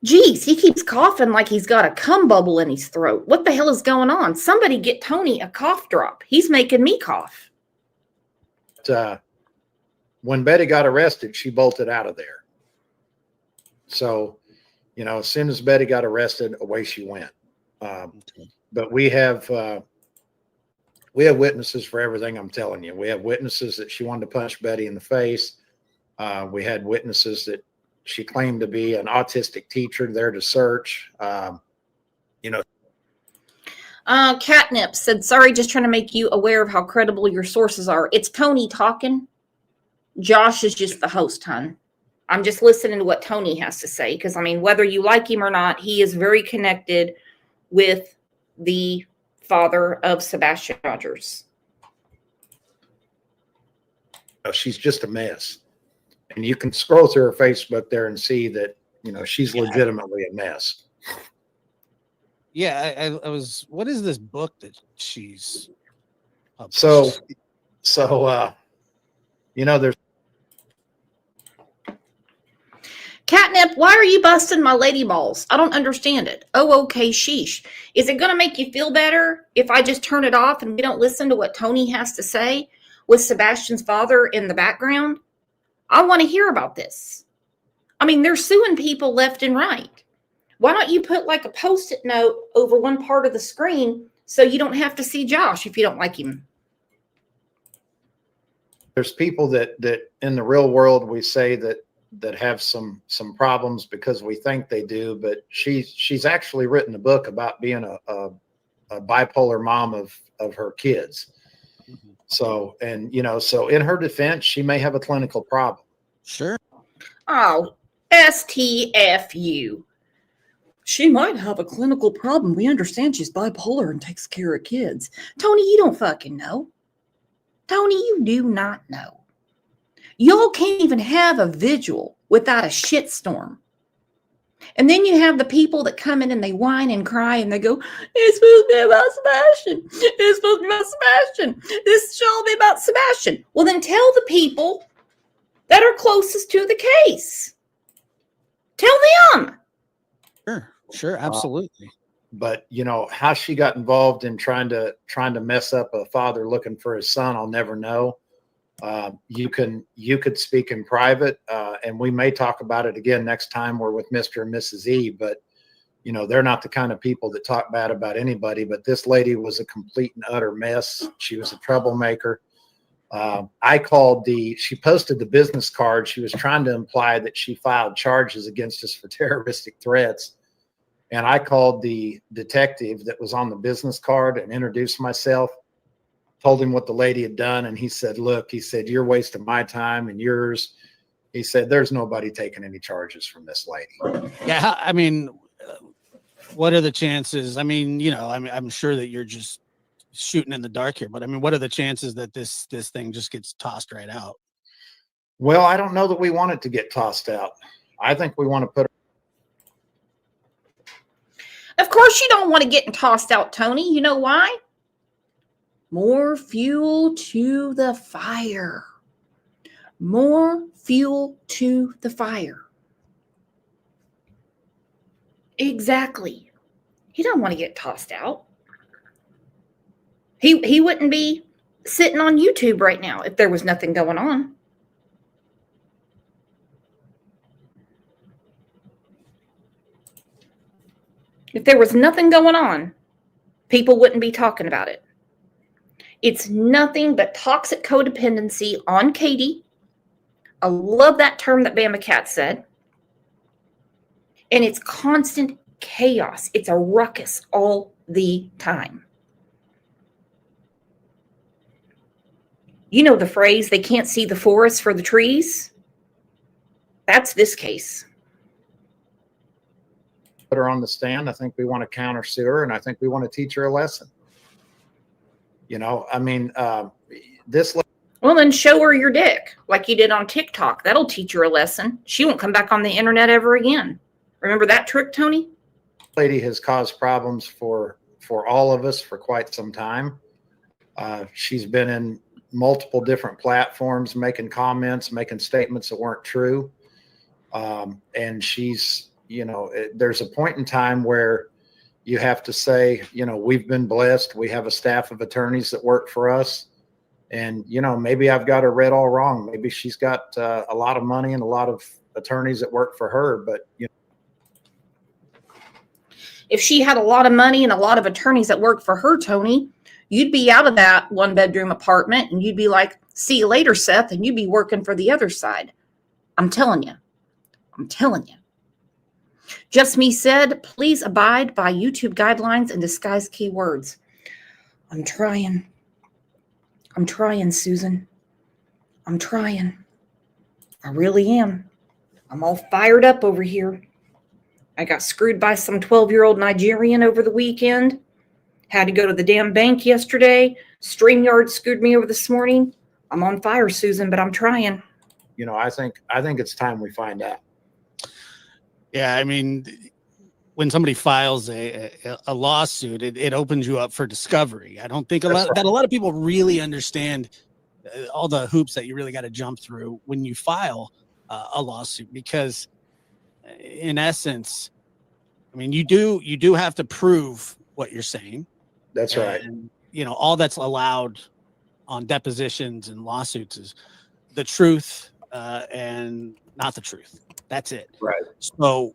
geez, he keeps coughing like he's got a cum bubble in his throat. What the hell is going on? Somebody get Tony a cough drop. He's making me cough. When Betty got arrested, she bolted out of there. So, you know, as soon as Betty got arrested, away she went. But we have witnesses for everything I'm telling you. We have witnesses that she wanted to punch Betty in the face. We had witnesses that she claimed to be an autistic teacher there to search. You know. Catnip said, sorry, just trying to make you aware of how credible your sources are. It's Tony talking. Josh is just the host, hon. I'm just listening to what Tony has to say. Because, I mean, whether you like him or not, he is very connected with the father of Sebastian Rogers. She's just a mess. And you can scroll through her Facebook there and see that, you know, she's legitimately a mess. Yeah, I was. What is this book that she's published? So, you know, there's Catnip, why are you busting my lady balls? I don't understand it. Oh, okay, sheesh. Is it going to make you feel better if I just turn it off and we don't listen to what Tony has to say with Sebastian's father in the background? I want to hear about this. I mean, they're suing people left and right. Why don't you put like a Post-it note over one part of the screen so you don't have to see Josh if you don't like him? There's people that in the real world we say that have some problems because we think they do, but she's actually written a book about being a bipolar mom of her kids. Mm-hmm. So, and you know, so in her defense, she may have a clinical problem. Sure. Oh, STFU. She might have a clinical problem. We understand she's bipolar and takes care of kids. Tony, you don't fucking know. Tony, you do not know. Y'all can't even have a vigil without a shitstorm. And then you have the people that come in and they whine and cry and they go, it's supposed to be about Sebastian. It's supposed to be about Sebastian. This should all be about Sebastian. Well, then tell the people that are closest to the case. Tell them. Sure, absolutely. But you know how she got involved in trying to mess up a father looking for his son, I'll never know. You could speak in private, and we may talk about it again next time we're with Mr. and Mrs. E. But you know they're not the kind of people that talk bad about anybody. But this lady was a complete and utter mess. She was a troublemaker. She posted the business card. She was trying to imply that she filed charges against us for terroristic threats. And I called the detective that was on the business card and introduced myself, told him what the lady had done. And he said, look, he said, you're wasting my time and yours. He said, there's nobody taking any charges from this lady. Yeah. I mean, what are the chances? I mean, you know, I'm sure that you're just shooting in the dark here, but I mean, what are the chances that this thing just gets tossed right out? Well, I don't know that we want it to get tossed out. I think we want to put. Of course you don't want to get tossed out, Tony. You know why? More fuel to the fire. More fuel to the fire. Exactly. He don't want to get tossed out. He wouldn't be sitting on YouTube right now if there was nothing going on. If there was nothing going on, people wouldn't be talking about it. It's nothing but toxic codependency on Katie. I love that term that Bama Cat said. And it's constant chaos. It's a ruckus all the time. You know the phrase, they can't see the forest for the trees? That's this case. Put her on the stand. I think we want to counter-sue her, and I think we want to teach her a lesson. You know, I mean, this. Well, then show her your dick like you did on TikTok. That'll teach her a lesson. She won't come back on the internet ever again. Remember that trick, Tony? Lady has caused problems for all of us for quite some time. She's been in multiple different platforms, making comments, making statements that weren't true. And she's, you know, there's a point in time where you have to say, you know, we've been blessed. We have a staff of attorneys that work for us. And, you know, maybe I've got her read all wrong. Maybe she's got a lot of money and a lot of attorneys that work for her. But, you know, if she had a lot of money and a lot of attorneys that worked for her, Tony, you'd be out of that one-bedroom apartment and you'd be like, see you later, Seth, and you'd be working for the other side. I'm telling you. I'm telling you. Just Me said, please abide by YouTube guidelines and disguise keywords. I'm trying. I'm trying, Susan. I'm trying. I really am. I'm all fired up over here. I got screwed by some 12-year-old Nigerian over the weekend. Had to go to the damn bank yesterday. StreamYard screwed me over this morning. I'm on fire, Susan, but I'm trying. You know, I think it's time we find out. Yeah, I mean, when somebody files a lawsuit, it opens you up for discovery. I don't think a lot of people really understand all the hoops that you really got to jump through when you file a lawsuit, because in essence, I mean, you do have to prove what you're saying. That's right. And, you know, all that's allowed on depositions and lawsuits is the truth and not the truth. That's it. Right. So,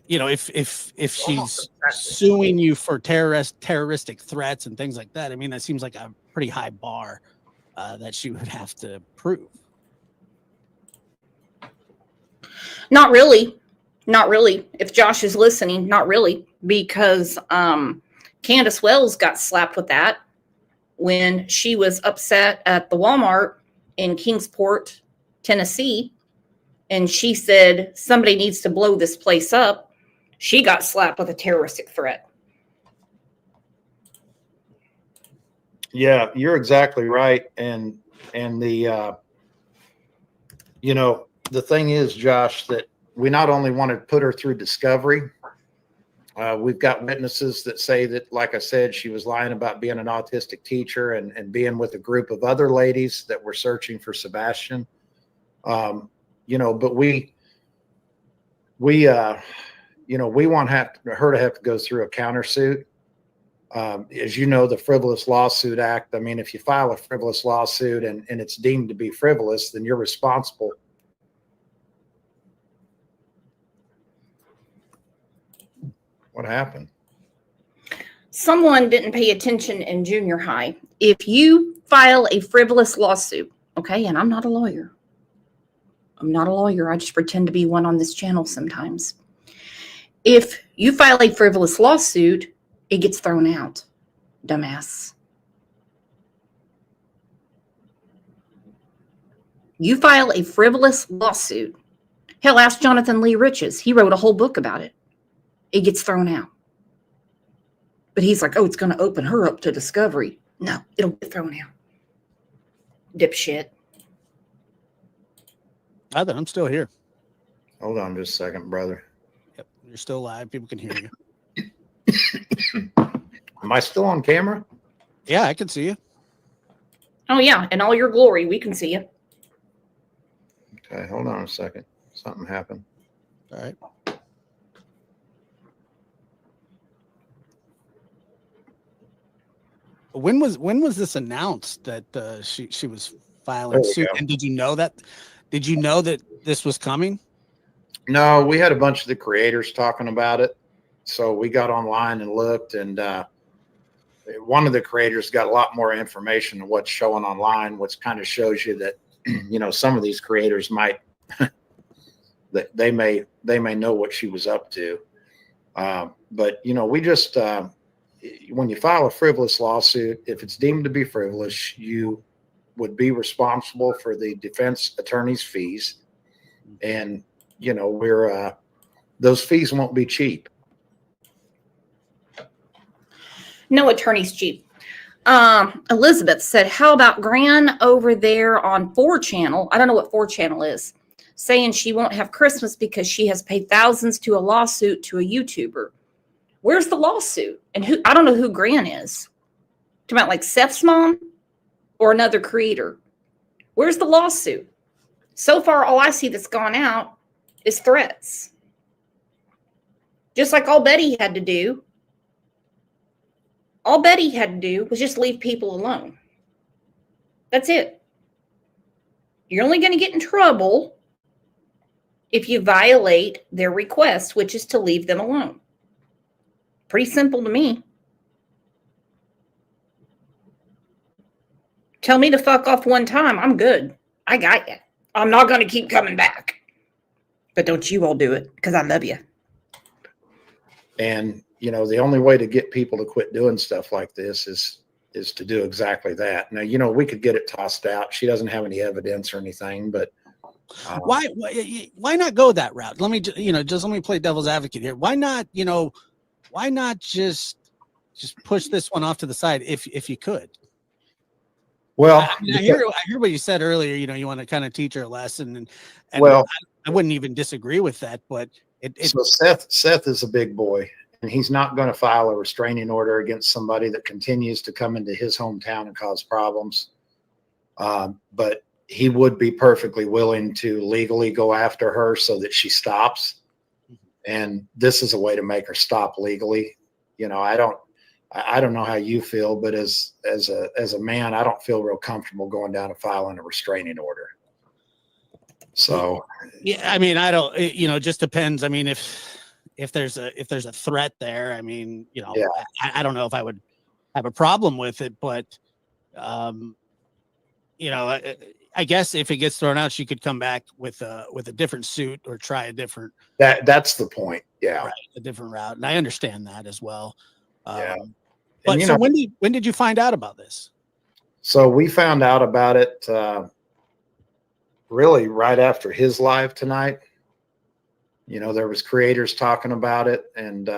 you know, if she's suing you for terroristic threats and things like that, I mean, that seems like a pretty high bar that she would have to prove. Not really. Not really. If Josh is listening, not really. Because Candace Wells got slapped with that when she was upset at the Walmart in Kingsport, Tennessee. And she said, somebody needs to blow this place up. She got slapped with a terroristic threat. Yeah, you're exactly right. And the You know, the thing is, Josh, that we not only want to put her through discovery, we've got witnesses that say that, like I said, she was lying about being an autistic teacher and being with a group of other ladies that were searching for Sebastian. You know, but we want her to have to go through a countersuit. As you know, the Frivolous Lawsuit Act, I mean, if you file a frivolous lawsuit and it's deemed to be frivolous, then you're responsible. What happened? Someone didn't pay attention in junior high. If you file a frivolous lawsuit, okay, and I'm not a lawyer. I'm not a lawyer. I just pretend to be one on this channel sometimes. If you file a frivolous lawsuit, it gets thrown out, dumbass. You file a frivolous lawsuit. Hell, ask Jonathan Lee Riches. He wrote a whole book about it. It gets thrown out. But he's like, oh, it's going to open her up to discovery. No, it'll get thrown out. Dipshit. I'm still here. Hold on just a second, brother. Yep, you're still live. People can hear you. Am I still on camera? Yeah, I can see you. Oh, yeah. In all your glory, we can see you. Okay, hold on a second. Something happened. All right. When was this announced that she was filing suit? And did you know that this was coming? No, we had a bunch of the creators talking about it. So we got online and looked, and one of the creators got a lot more information than what's showing online, which kind of shows you that, you know, some of these creators might, that they may know what she was up to. But, you know, we just, when you file a frivolous lawsuit, if it's deemed to be frivolous, you would be responsible for the defense attorney's fees. And, you know, those fees won't be cheap. No attorney's cheap. Elizabeth said, how about Gran over there on 4channel? I don't know what 4channel is. Saying she won't have Christmas because she has paid thousands to a lawsuit to a YouTuber. Where's the lawsuit? And who? I don't know who Gran is. Talking about like Seth's mom or another creator. Where's the lawsuit? So far, all I see that's gone out is threats. Just like all Betty had to do. All Betty had to do was just leave people alone. That's it. You're only going to get in trouble if you violate their request, which is to leave them alone. Pretty simple to me. Tell me to fuck off one time. I'm good. I got you. I'm not going to keep coming back. But don't you all do it, because I love you. And, you know, the only way to get people to quit doing stuff like this is to do exactly that. Now, you know, we could get it tossed out. She doesn't have any evidence or anything, but why not go that route? Let me play devil's advocate here. Why not just push this one off to the side if you could? Well, I hear what you said earlier. You know, you want to kind of teach her a lesson, and well, I wouldn't even disagree with that. But so Seth is a big boy, and he's not going to file a restraining order against somebody that continues to come into his hometown and cause problems. But he would be perfectly willing to legally go after her so that she stops. And this is a way to make her stop legally. You know, I don't know how you feel, but as a man, I don't feel real comfortable going down and filing a restraining order. So, yeah, I mean, I don't, you know, it just depends. I mean, if there's a threat there, I mean, you know, yeah. I don't know if I would have a problem with it, but, you know, I guess if it gets thrown out, she could come back with a different suit or try a different. That's the point. Yeah. Right, a different route. And I understand that as well. Yeah. But so when did you find out about this? So we found out about it, really right after his live tonight. You know, there was creators talking about it, and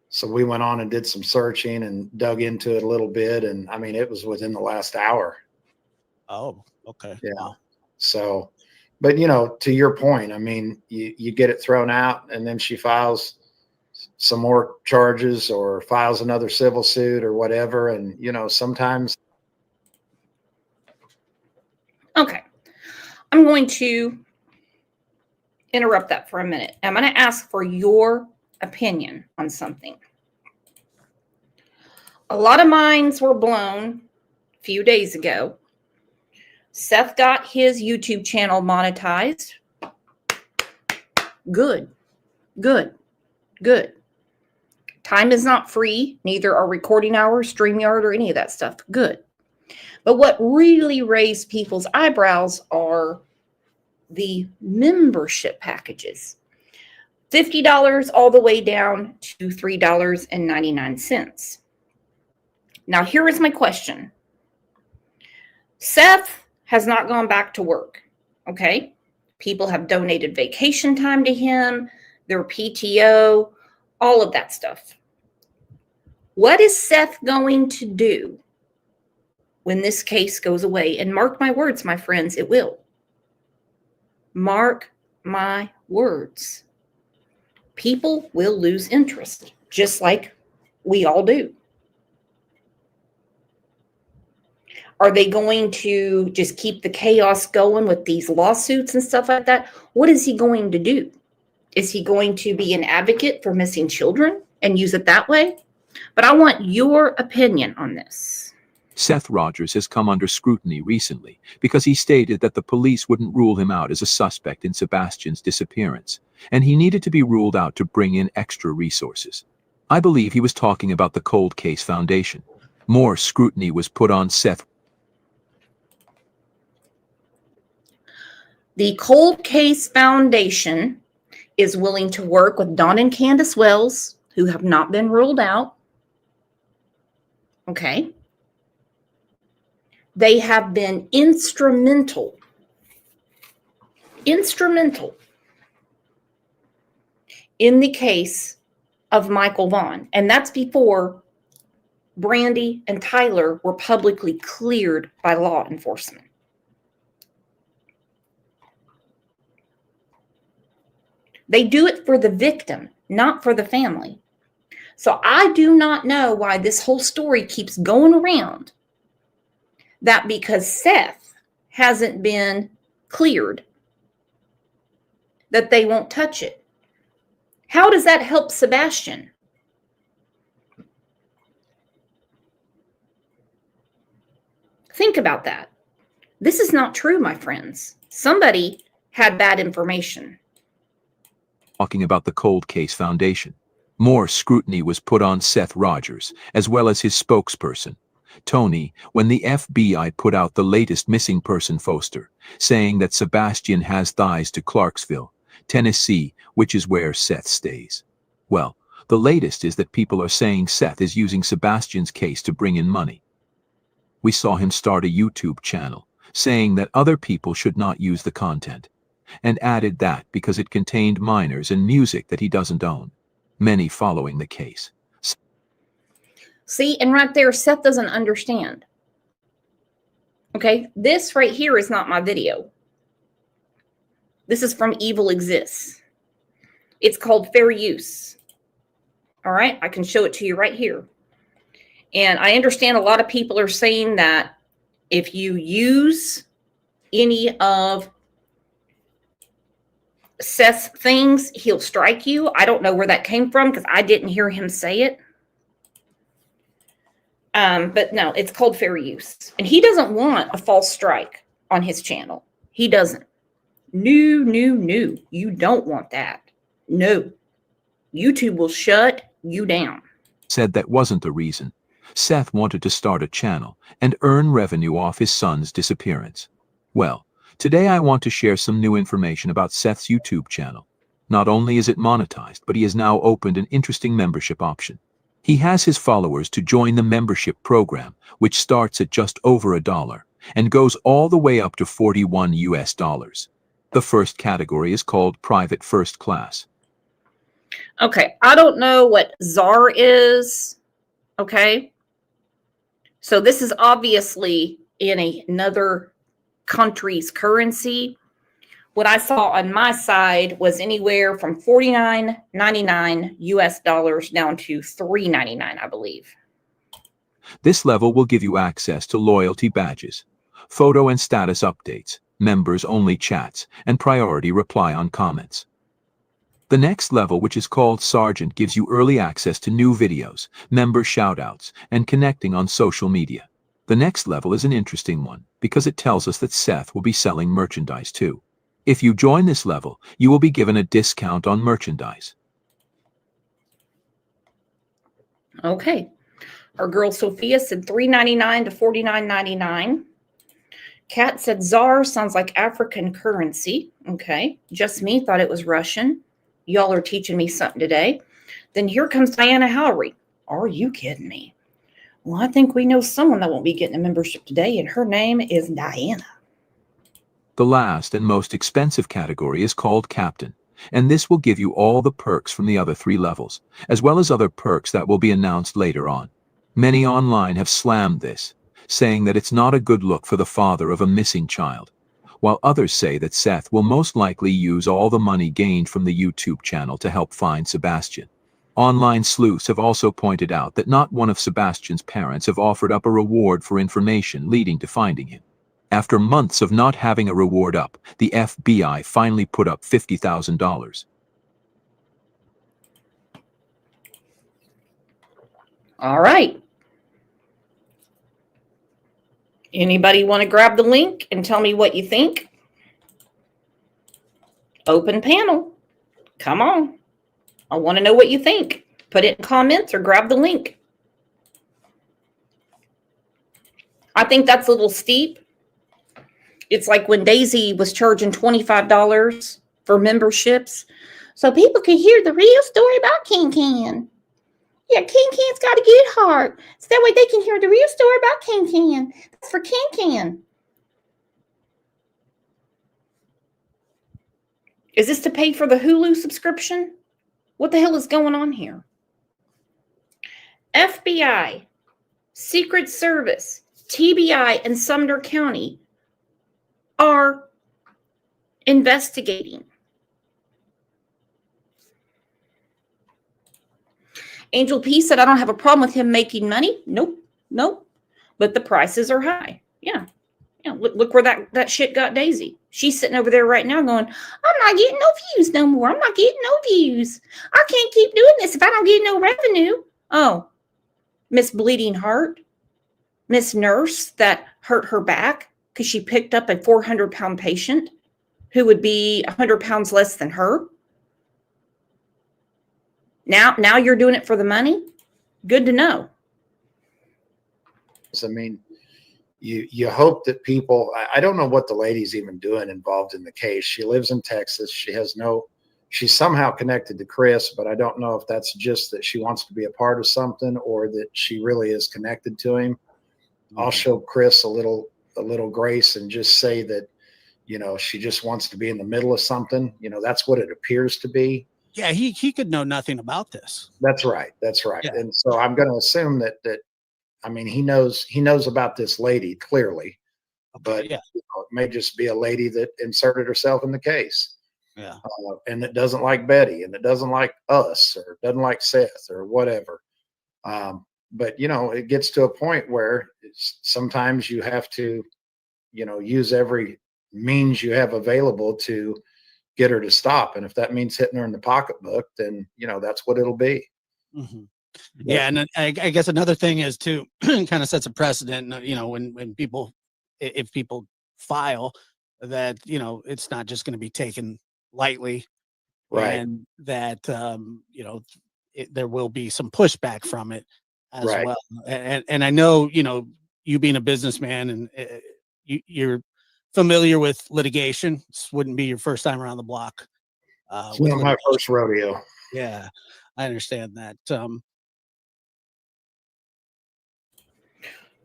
so we went on and did some searching and dug into it a little bit, and I mean, it was within the last hour. Oh, okay. Yeah. So, But, you know, to your point, I mean, you get it thrown out and then she files some more charges or files another civil suit or whatever. And, you know, sometimes. Okay. I'm going to interrupt that for a minute. I'm going to ask for your opinion on something. A lot of minds were blown a few days ago. Seth got his YouTube channel monetized. Good, good, good. Time is not free, neither are recording hours, StreamYard, or any of that stuff. Good. But what really raised people's eyebrows are the membership packages. $50 all the way down to $3.99. Now, here is my question. Seth has not gone back to work, okay? People have donated vacation time to him, their PTO, all of that stuff. What is Seth going to do when this case goes away? And mark my words, my friends, it will. Mark my words. People will lose interest, just like we all do. Are they going to just keep the chaos going with these lawsuits and stuff like that? What is he going to do? Is he going to be an advocate for missing children and use it that way? But I want your opinion on this. Seth Rogers has come under scrutiny recently because he stated that the police wouldn't rule him out as a suspect in Sebastian's disappearance, and he needed to be ruled out to bring in extra resources. I believe he was talking about the Cold Case Foundation. More scrutiny was put on Seth. The Cold Case Foundation is willing to work with Don and Candace Wells, who have not been ruled out. Okay. They have been instrumental in the case of Michael Vaughn. And that's before Brandy and Tyler were publicly cleared by law enforcement. They do it for the victim, not for the family. So I do not know why this whole story keeps going around that because Seth hasn't been cleared, that they won't touch it. How does that help Sebastian? Think about that. This is not true, my friends. Somebody had bad information. Talking about the Cold Case Foundation. More scrutiny was put on Seth Rogers, as well as his spokesperson, Tony, when the FBI put out the latest missing person poster, saying that Sebastian has ties to Clarksville, Tennessee, which is where Seth stays. Well, the latest is that people are saying Seth is using Sebastian's case to bring in money. We saw him start a YouTube channel, saying that other people should not use the content, and added that because it contained minors and music that he doesn't own. Many following the case. See, and right there, Seth doesn't understand. Okay, this right here is not my video. This is from Evil Exists. It's called Fair Use. All right, I can show it to you right here. And I understand a lot of people are saying that if you use any of Seth's things, he'll strike you. I don't know where that came from because I didn't hear him say it. But no, it's called fair use. And he doesn't want a false strike on his channel. He doesn't. No. You don't want that. No. YouTube will shut you down. Said that wasn't the reason. Seth wanted to start a channel and earn revenue off his son's disappearance. Well, today I want to share some new information about Seth's YouTube channel. Not only is it monetized, but he has now opened an interesting membership option. He has his followers to join the membership program, which starts at just over $1 and goes all the way up to $41 US. The first category is called Private First Class. Okay, I don't know what ZAR is. Okay. So this is obviously in another country's currency. what I saw on my side was anywhere from $49.99 US dollars down to $3.99, I believe. This level will give you access to loyalty badges, photo and status updates, members-only chats, and priority reply on comments. The next level, which is called Sergeant, gives you early access to new videos, member shoutouts, and connecting on social media. The next level is an interesting one because it tells us that Seth will be selling merchandise too. If you join this level, you will be given a discount on merchandise. Okay. Our girl Sophia said $3.99 to $49.99. Kat said ZAR sounds like African currency. Okay. Just me thought it was Russian. Y'all are teaching me something today. Then here comes Diana Howry. Are you kidding me? Well, I think we know someone that won't be getting a membership today, and her name is Diana. The last and most expensive category is called Captain, and this will give you all the perks from the other 3 levels, as well as other perks that will be announced later on. Many online have slammed this, saying that it's not a good look for the father of a missing child, while others say that Seth will most likely use all the money gained from the YouTube channel to help find Sebastian. Online sleuths have also pointed out that not one of Sebastian's parents have offered up a reward for information leading to finding him. After months of not having a reward up, the FBI finally put up $50,000. All right. Anybody want to grab the link and tell me what you think? Open panel. Come on. I want to know what you think. Put it in comments or grab the link. I think that's a little steep. It's like when Daisy was charging $25 for memberships so people could hear the real story about King Can. Yeah, King Can's got a good heart. So that way they can hear the real story about King Can. That's for King Can. Is this to pay for the Hulu subscription? What the hell is going on here? FBI, Secret Service, TBI, and Sumner County are investigating. Angel P said, I don't have a problem with him making money. Nope. But the prices are high. Yeah. Look where that shit got Daisy. She's sitting over there right now going, I'm not getting no views no more. I'm not getting no views. I can't keep doing this if I don't get no revenue. Oh, Miss Bleeding Heart, Miss Nurse that hurt her back because she picked up a 400-pound patient who would be 100 pounds less than her. Now you're doing it for the money? Good to know. I mean, you hope that people, I don't know what the lady's even doing involved in the case. She lives in Texas. She's somehow connected to Chris, but I don't know if that's just that she wants to be a part of something or that she really is connected to him. I'll show Chris a little grace and just say that, she just wants to be in the middle of something. That's what it appears to be. Yeah, he could know nothing about this. That's right. Yeah. And so I'm going to assume that I mean, he knows about this lady clearly, but yeah, it may just be a lady that inserted herself in the case. Yeah. And that doesn't like Betty and that doesn't like us or doesn't like Seth or whatever. But it gets to a point where sometimes you have to, use every means you have available to get her to stop. And if that means hitting her in the pocketbook, then, that's what it'll be. Mm-hmm. Yeah. And I guess another thing is to kind of sets a precedent, when people, if people file that, it's not just going to be taken lightly. Right. And that, there will be some pushback from it as well. And I know, you being a businessman and you're familiar with litigation. This wouldn't be your first time around the block. It's not my first rodeo. Yeah, I understand that.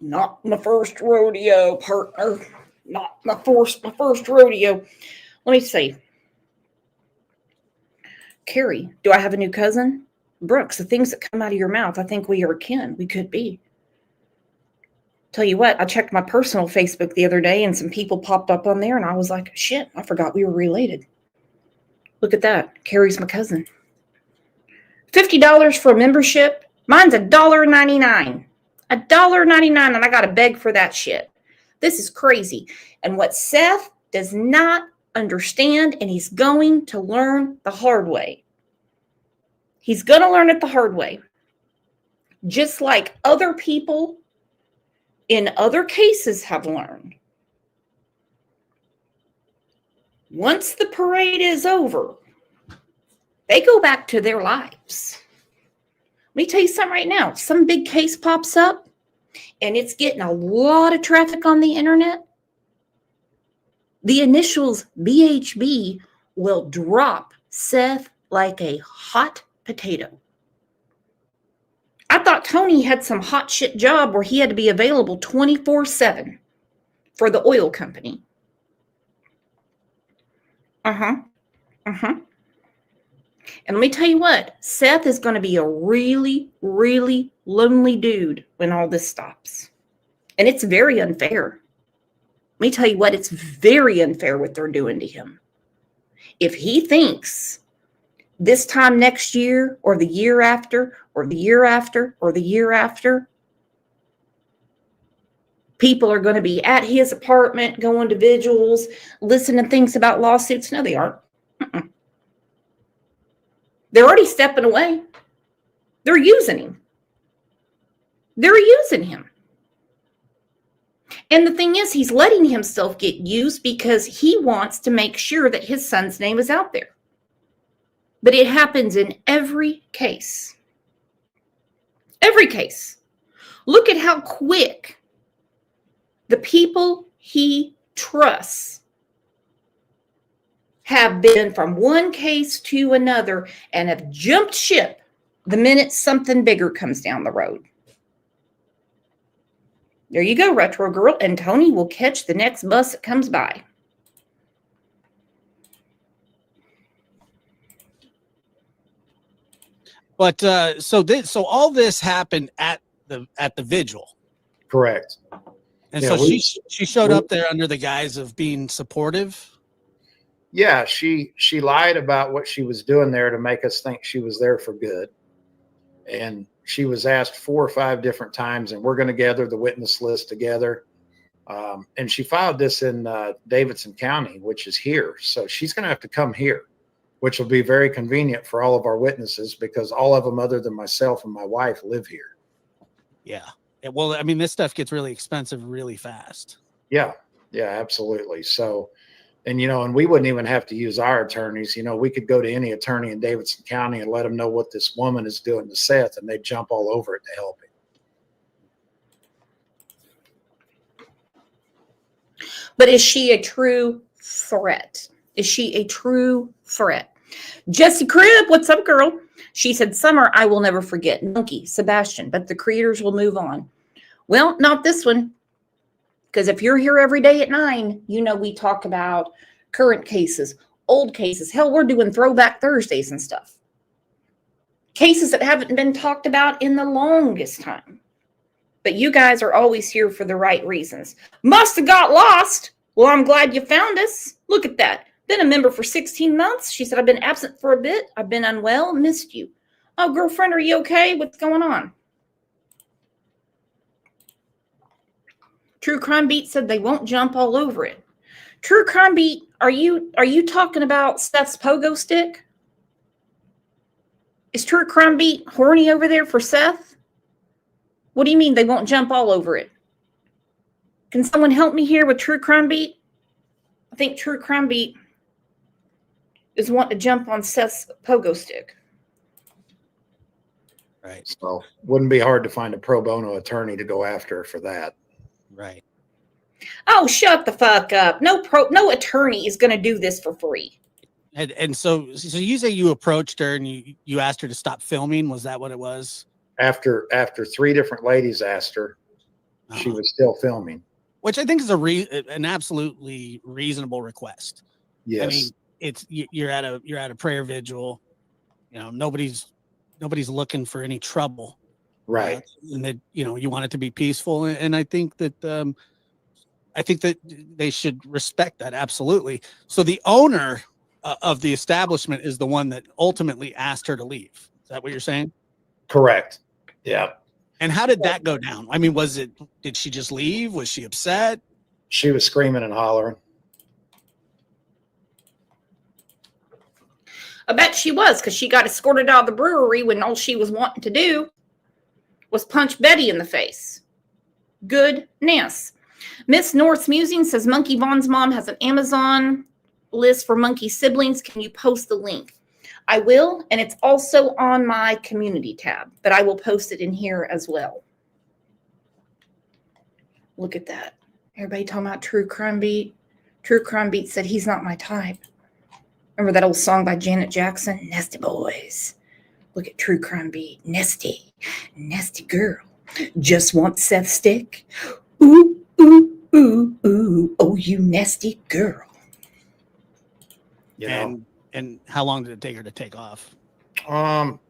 Not my first rodeo, partner. Not my first rodeo. Let me see. Carrie, do I have a new cousin? Brooks, the things that come out of your mouth, I think we are kin. We could be. Tell you what, I checked my personal Facebook the other day and some people popped up on there and I was like, shit, I forgot we were related. Look at that. Carrie's my cousin. $50 for a membership. Mine's $1.99. $1.99 and I got to beg for that shit. This is crazy. And what Seth does not understand, and he's going to learn the hard way. He's going to learn it the hard way. Just like other people in other cases have learned. Once the parade is over, they go back to their lives. Let me tell you something right now. Some big case pops up and it's getting a lot of traffic on the internet. The initials BHB will drop Seth like a hot potato. I thought Tony had some hot shit job where he had to be available 24/7 for the oil company. And let me tell you what, Seth is going to be a really, really lonely dude when all this stops. And it's very unfair. Let me tell you what, it's very unfair what they're doing to him. If he thinks this time next year or the year after or the year after or the year after, people are going to be at his apartment, going to vigils, listening to things about lawsuits. No, they aren't. They're already stepping away. They're using him. They're using him. And the thing is, he's letting himself get used because he wants to make sure that his son's name is out there. But it happens in every case. Every case. Look at how quick the people he trusts have been from one case to another and have jumped ship the minute something bigger comes down the road. There you go, Retro Girl, and Tony will catch the next bus that comes by. But so all this happened at the vigil. Correct. And Yeah, so she showed up there under the guise of being supportive. Yeah, she lied about what she was doing there to make us think she was there for good. And she was asked 4 or 5 different times, and we're going to gather the witness list together. And she filed this in Davidson County, which is here. So she's going to have to come here, which will be very convenient for all of our witnesses because all of them other than myself and my wife live here. Yeah. Well, I mean, this stuff gets really expensive really fast. Yeah, absolutely. So, and, and we wouldn't even have to use our attorneys. We could go to any attorney in Davidson County and let them know what this woman is doing to Seth, and they'd jump all over it to help him. But is she a true threat? Is she a true threat? Jessie Cribb, what's up, girl? She said, Summer, I will never forget. Monkey, Sebastian, but the creators will move on. Well, not this one. Because if you're here every day at 9, we talk about current cases, old cases. Hell, we're doing throwback Thursdays and stuff. Cases that haven't been talked about in the longest time. But you guys are always here for the right reasons. Must have got lost. Well, I'm glad you found us. Look at that. Been a member for 16 months. She said, I've been absent for a bit. I've been unwell. Missed you. Oh, girlfriend, are you okay? What's going on? True Crime Beat said they won't jump all over it. True Crime Beat, are you talking about Seth's pogo stick? Is True Crime Beat horny over there for Seth? What do you mean they won't jump all over it? Can someone help me here with True Crime Beat? I think True Crime Beat is wanting to jump on Seth's pogo stick. Right. So wouldn't be hard to find a pro bono attorney to go after her for that. Right. Oh, shut the fuck up. No attorney is going to do this for free. And so you say you approached her and you asked her to stop filming. Was that what it was? After 3 different ladies asked her, she was still filming. Which I think is an absolutely reasonable request. Yes. I mean, you're at a prayer vigil. Nobody's looking for any trouble. Right. And that, you want it to be peaceful. And I think that they should respect that. Absolutely. So the owner of the establishment is the one that ultimately asked her to leave. Is that what you're saying? Correct. Yeah. And how did that go down? I mean, did she just leave? Was she upset? She was screaming and hollering. I bet she was, because she got escorted out of the brewery when all she was wanting to do was punch Betty in the face. Goodness. Miss North's Musing says Monkey Vaughn's mom has an Amazon list for monkey siblings. Can you post the link? I will, and it's also on my community tab, but I will post it in here as well. Look at that. Everybody talking about True Crime Beat. True Crime Beat said he's not my type. Remember that old song by Janet Jackson? Nesty Boys. Look at True Crime Beat. Nesty. Nesty girl. Just want Seth stick. Ooh, ooh, ooh, ooh. Oh, you nesty girl. You know? And how long did it take her to take off?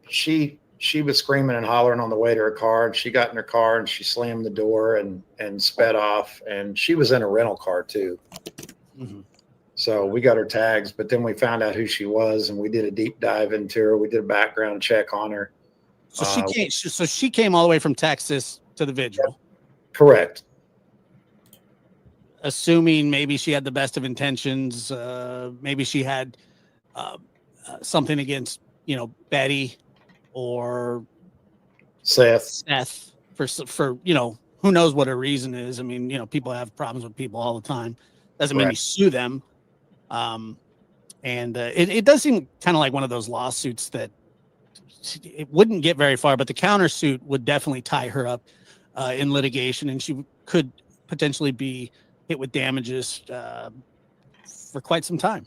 She was screaming and hollering on the way to her car, and she got in her car and she slammed the door and sped off. And she was in a rental car too. Mm-hmm. So we got her tags, but then we found out who she was, and we did a deep dive into her. We did a background check on her. So she came all the way from Texas to the Vigil. Correct. Assuming maybe she had the best of intentions. Maybe she had something against, Betty or Seth for who knows what her reason is. I mean, people have problems with people all the time. Doesn't mean you sue them. And it does seem kind of like one of those lawsuits that it wouldn't get very far, but the countersuit would definitely tie her up in litigation, and she could potentially be hit with damages for quite some time.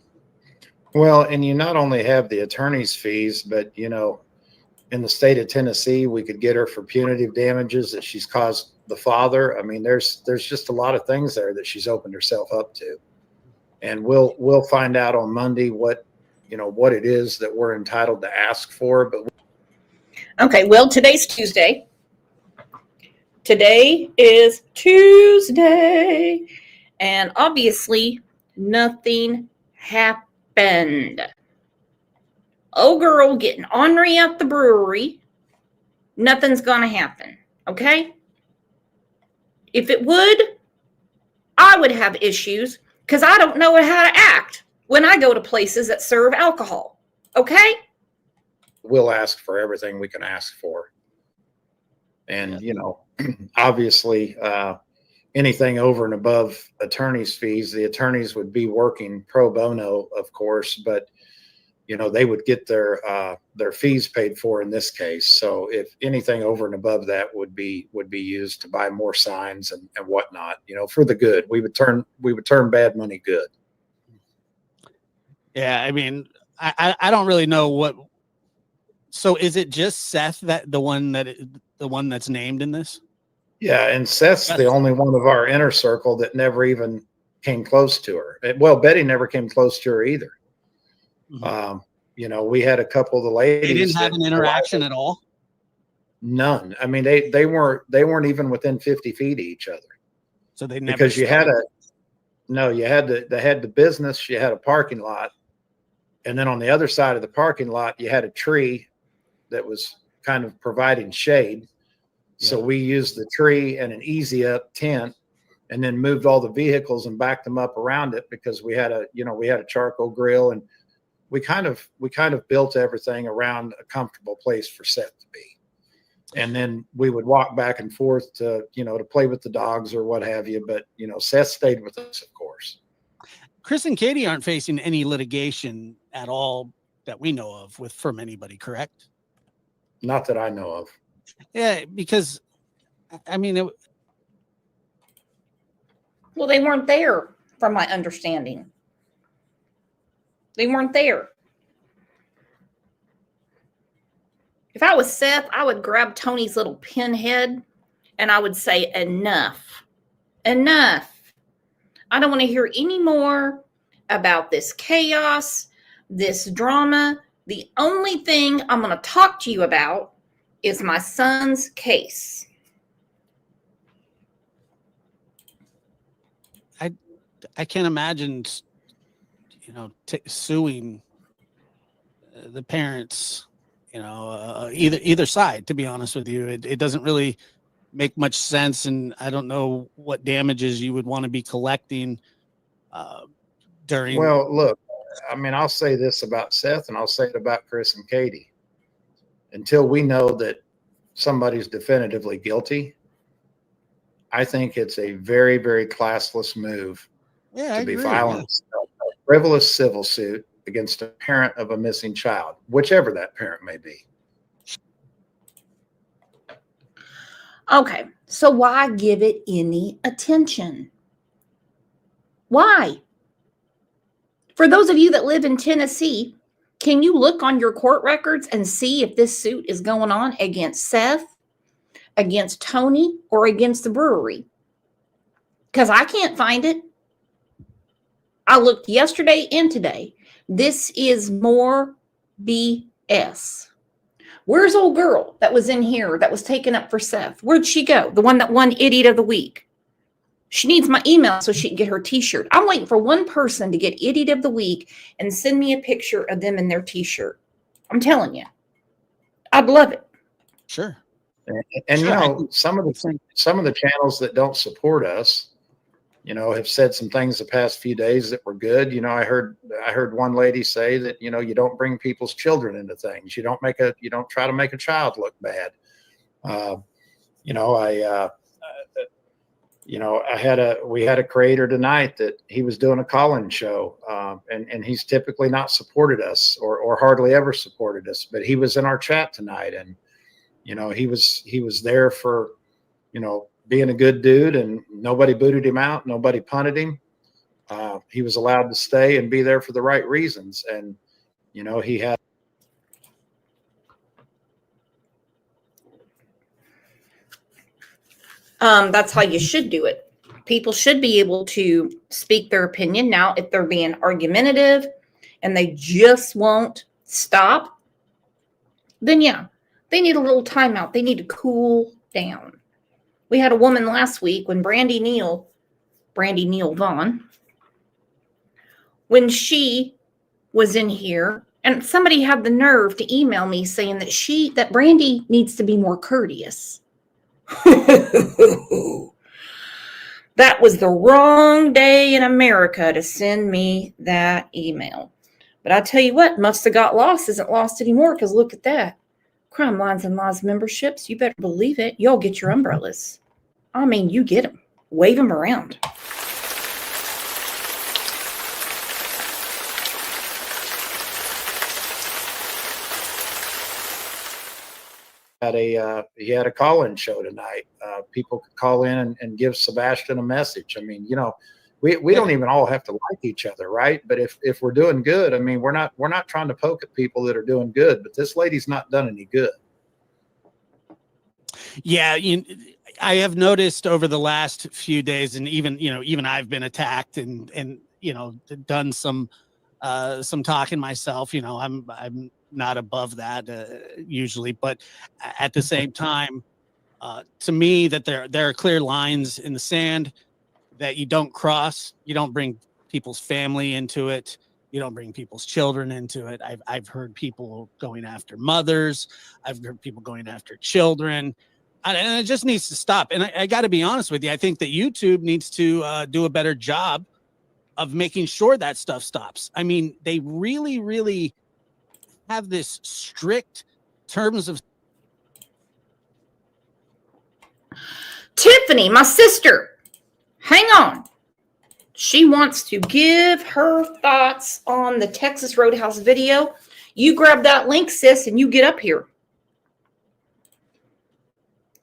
Well, and you not only have the attorney's fees, but in the state of Tennessee, we could get her for punitive damages that she's caused the father. I mean, there's just a lot of things there that she's opened herself up to. And we'll find out on Monday what it is that we're entitled to ask for. But okay, well, today's Tuesday. Today is Tuesday, and obviously nothing happened. Oh, girl, getting ornery at the brewery. Nothing's gonna happen. Okay. If it would, I would have issues, because I don't know how to act when I go to places that serve alcohol. Okay? we'll ask for everything we can ask for. And, obviously, anything over and above attorney's fees, the attorneys would be working pro bono, of course, but, they would get their fees paid for in this case. So if anything over and above that would be used to buy more signs and whatnot, for the good, we would turn bad money good. Yeah. I mean, I don't really know what. So is it just Seth the one that's named in this? Yeah. And Seth's the only one of our inner circle that never even came close to her. Well, Betty never came close to her either. Mm-hmm. We had a couple of the ladies. They didn't have an interaction at all. None. I mean, they weren't even within 50 feet of each other. So they never. Because you had the business, you had a parking lot, and then on the other side of the parking lot, you had a tree that was kind of providing shade. Yeah. So we used the tree and an easy up tent, and then moved all the vehicles and backed them up around it because we had a charcoal grill, and we kind of built everything around a comfortable place for Seth to be. And then we would walk back and forth to play with the dogs or what have you. But, Seth stayed with us, of course. Chris and Katie aren't facing any litigation at all that we know of from anybody, correct? Not that I know of. Yeah, because, I mean, well, they weren't there, from my understanding. They weren't there. If I was Seth, I would grab Tony's little pinhead and I would say, enough. Enough. I don't want to hear any more about this chaos, this drama. The only thing I'm going to talk to you about is my son's case. I can't imagine, suing the parents, either side. To be honest with you, it doesn't really make much sense, and I don't know what damages you would want to be collecting during. Well, look, I mean, I'll say this about Seth, and I'll say it about Chris and Katie. Until we know that somebody's definitively guilty, I think it's a very, very classless move to be filing a frivolous civil suit against a parent of a missing child, whichever that parent may be. Okay, so why give it any attention? Why? For those of you that live in Tennessee, can you look on your court records and see if this suit is going on against Seth, against Tony, or against the brewery? Because I can't find it. I looked yesterday and today. This is more BS. Where's old girl that was in here that was taken up for Seth? Where'd she go? The one that won Idiot of the Week. She needs my email so she can get her t-shirt. I'm waiting for one person to get Idiot of the Week and send me a picture of them in their t-shirt. I'm telling you. I'd love it. Sure. And sure. Some of the channels that don't support us, have said some things the past few days that were good. I heard one lady say that, you don't bring people's children into things. You don't try to make a child look bad. We had a creator tonight that he was doing a call-in show, and he's typically not supported us or hardly ever supported us, but he was in our chat tonight, and he was there for being a good dude, and nobody booted him out, nobody punted him. He was allowed to stay and be there for the right reasons, and he had. That's how you should do it. People should be able to speak their opinion. Now, if they're being argumentative and they just won't stop, then yeah, they need a little timeout. They need to cool down. We had a woman last week when Brandy Neal Vaughn, when she was in here, and somebody had the nerve to email me saying that Brandy needs to be more courteous. That was the wrong day in America to send me that email. But I tell you what, must have got lost isn't lost anymore, because look at that. Crime Lines and Laws memberships, you better believe it. Y'all get your umbrellas. I mean, you get them. Wave them around. He had a call-in show tonight. People could call in and give Sebastian a message. I mean, we don't even all have to like each other, right? But if we're doing good, I mean, we're not trying to poke at people that are doing good, but this lady's not done any good. Yeah, I have noticed over the last few days, and even I've been attacked and done some talking myself. I'm not above that usually, but at the same time, to me, that there are clear lines in the sand that you don't cross. You don't bring people's family into it. You don't bring people's children into it. I've heard people going after mothers. I've heard people going after children. And it just needs to stop. And I got to be honest with you. I think that YouTube needs to do a better job of making sure that stuff stops. I mean, they really, really have this strict terms of. Tiffany, my sister, hang on. She wants to give her thoughts on the Texas Roadhouse video. You grab that link, sis, and you get up here.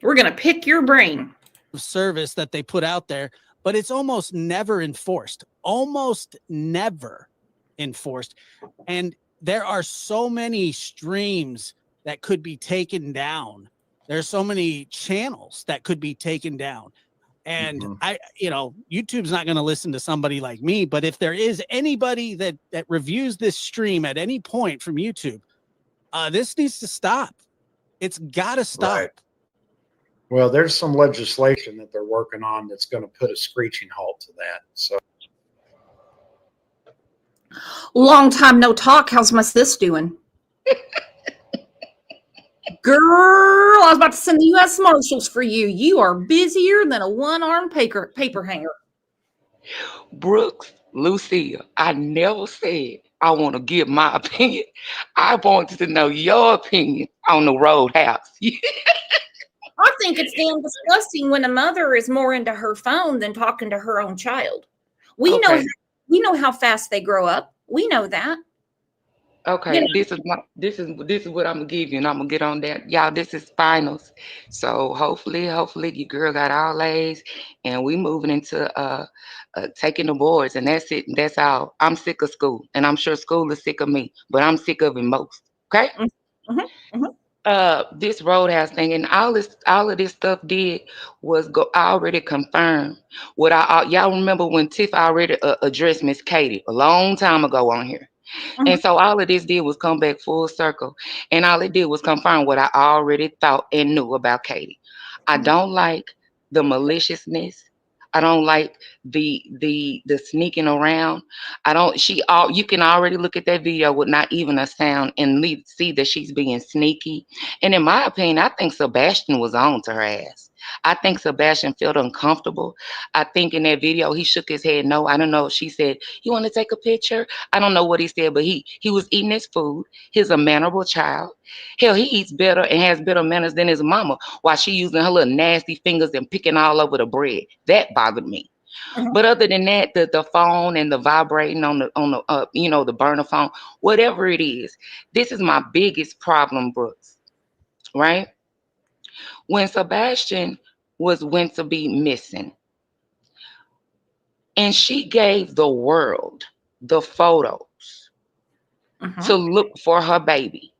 We're going to pick your brain. Service that they put out there, but it's almost never enforced. Almost never enforced. And there are so many streams that could be taken down. There's so many channels that could be taken down. And YouTube's not going to listen to somebody like me, but if there is anybody that reviews this stream at any point from YouTube, this needs to stop. It's got to stop. Right. Well, there's some legislation that they're working on that's going to put a screeching halt to that. So, Long time no talk. How's my sis doing? Girl, I was about to send the U.S. Marshals for you. You are busier than a one-armed paper hanger. Brooks, Lucille, I never said I want to give my opinion. I wanted to know your opinion on the Roadhouse. I think it's damn disgusting when a mother is more into her phone than talking to her own child. We know how fast they grow up. We know that. Okay, You know, this is what I'm gonna give you, and I'm gonna get on that. Y'all, this is finals. So hopefully your girl got all A's, and we moving into taking the boards, and that's it. That's all. I'm sick of school, and I'm sure school is sick of me, but I'm sick of it most. Okay. This Roadhouse thing and all of this stuff did was I already confirmed what y'all remember when Tiff already addressed Miss Katie a long time ago on here. And so all of this did was come back full circle, and all it did was confirm what I already thought and knew about Katie. I don't like the maliciousness. I don't like the sneaking around. You can already look at that video with not even a sound and see that she's being sneaky. And in my opinion, I think Sebastian was on to her ass. I think Sebastian felt uncomfortable. I think in that video he shook his head no. I don't know. She said, "You want to take a picture?" I don't know what he said, but he was eating his food. He's a mannerable child. Hell, he eats better and has better manners than his mama while she using her little nasty fingers and picking all over the bread. That bothered me. But other than that, the phone and the vibrating on the the burner phone, whatever it is, this is my biggest problem, Brooks. Right? When Sebastian went to be missing, and she gave the world the photos to look for her baby.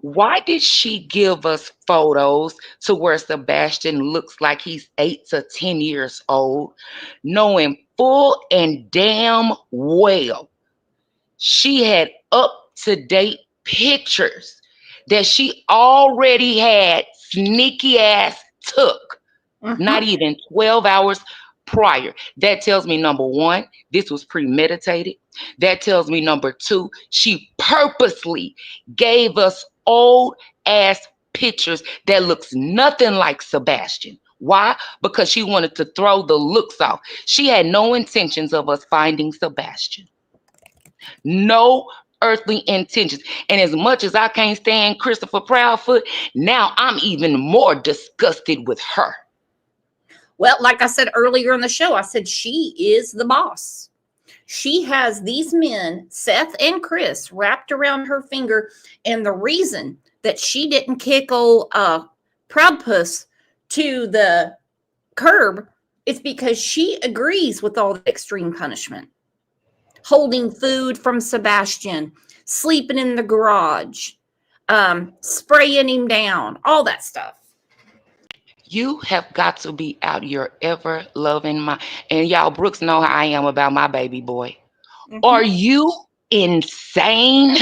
Why did she give us photos to where Sebastian looks like he's 8 to 10 years old, knowing full and damn well she had up-to-date pictures that she already had sneaky ass took not even 12 hours prior? That tells me, number one, this was premeditated. That tells me, number two, she purposely gave us old ass pictures that looks nothing like Sebastian. Why? Because she wanted to throw the looks off. She had no intentions of us finding Sebastian. No earthly intentions. And as much as I can't stand Christopher Proudfoot, now I'm even more disgusted with her. well, like I said earlier in the show, I said she is the boss. She has these men, Seth and Chris, wrapped around her finger. And the reason that she didn't kick old Proud Puss to the curb is because she agrees with all the extreme punishment. Holding food from Sebastian, sleeping in the garage, spraying him down, all that stuff. You have got to be out your ever loving mind. And y'all, Brooks know how I am about my baby boy. Are you insane?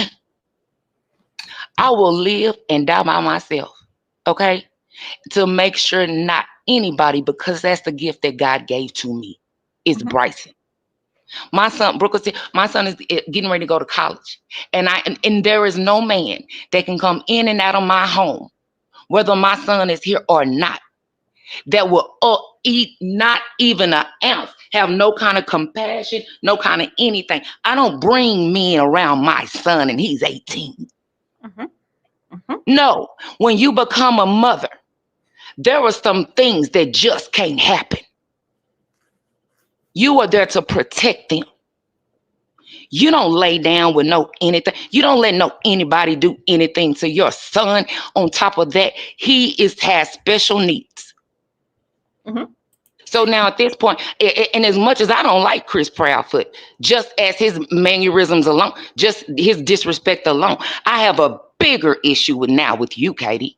I will live and die by myself, okay? To make sure not anybody, because that's the gift that God gave to me, is Bryson. My son, Brooke, my son is getting ready to go to college. And there is no man that can come in and out of my home, whether my son is here or not, that will eat not even an ounce, have no kind of compassion, no kind of anything. I don't bring men around my son and he's 18. No, when you become a mother, there are some things that just can't happen. You are there to protect them. You don't lay down with anything. You don't let anybody do anything to your son. On top of that, he has special needs. So now at this point, and as much as I don't like Chris Proudfoot, just as his mannerisms alone, just his disrespect alone, I have a bigger issue with you, Katie.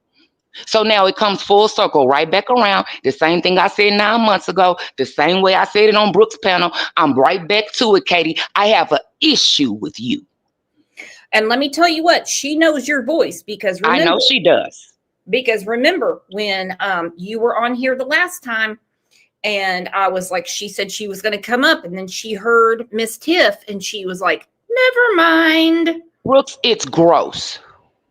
So now it comes full circle, right back around. The same thing I said 9 months ago, the same way I said it on Brooks' panel. I'm right back to it, Katie. I have an issue with you. And let me tell you what, she knows your voice because remember, I know she does. Because remember when you were on here the last time, and I was like, she said she was going to come up, and then she heard Miss Tiff, and she was like, never mind. Brooks, it's gross.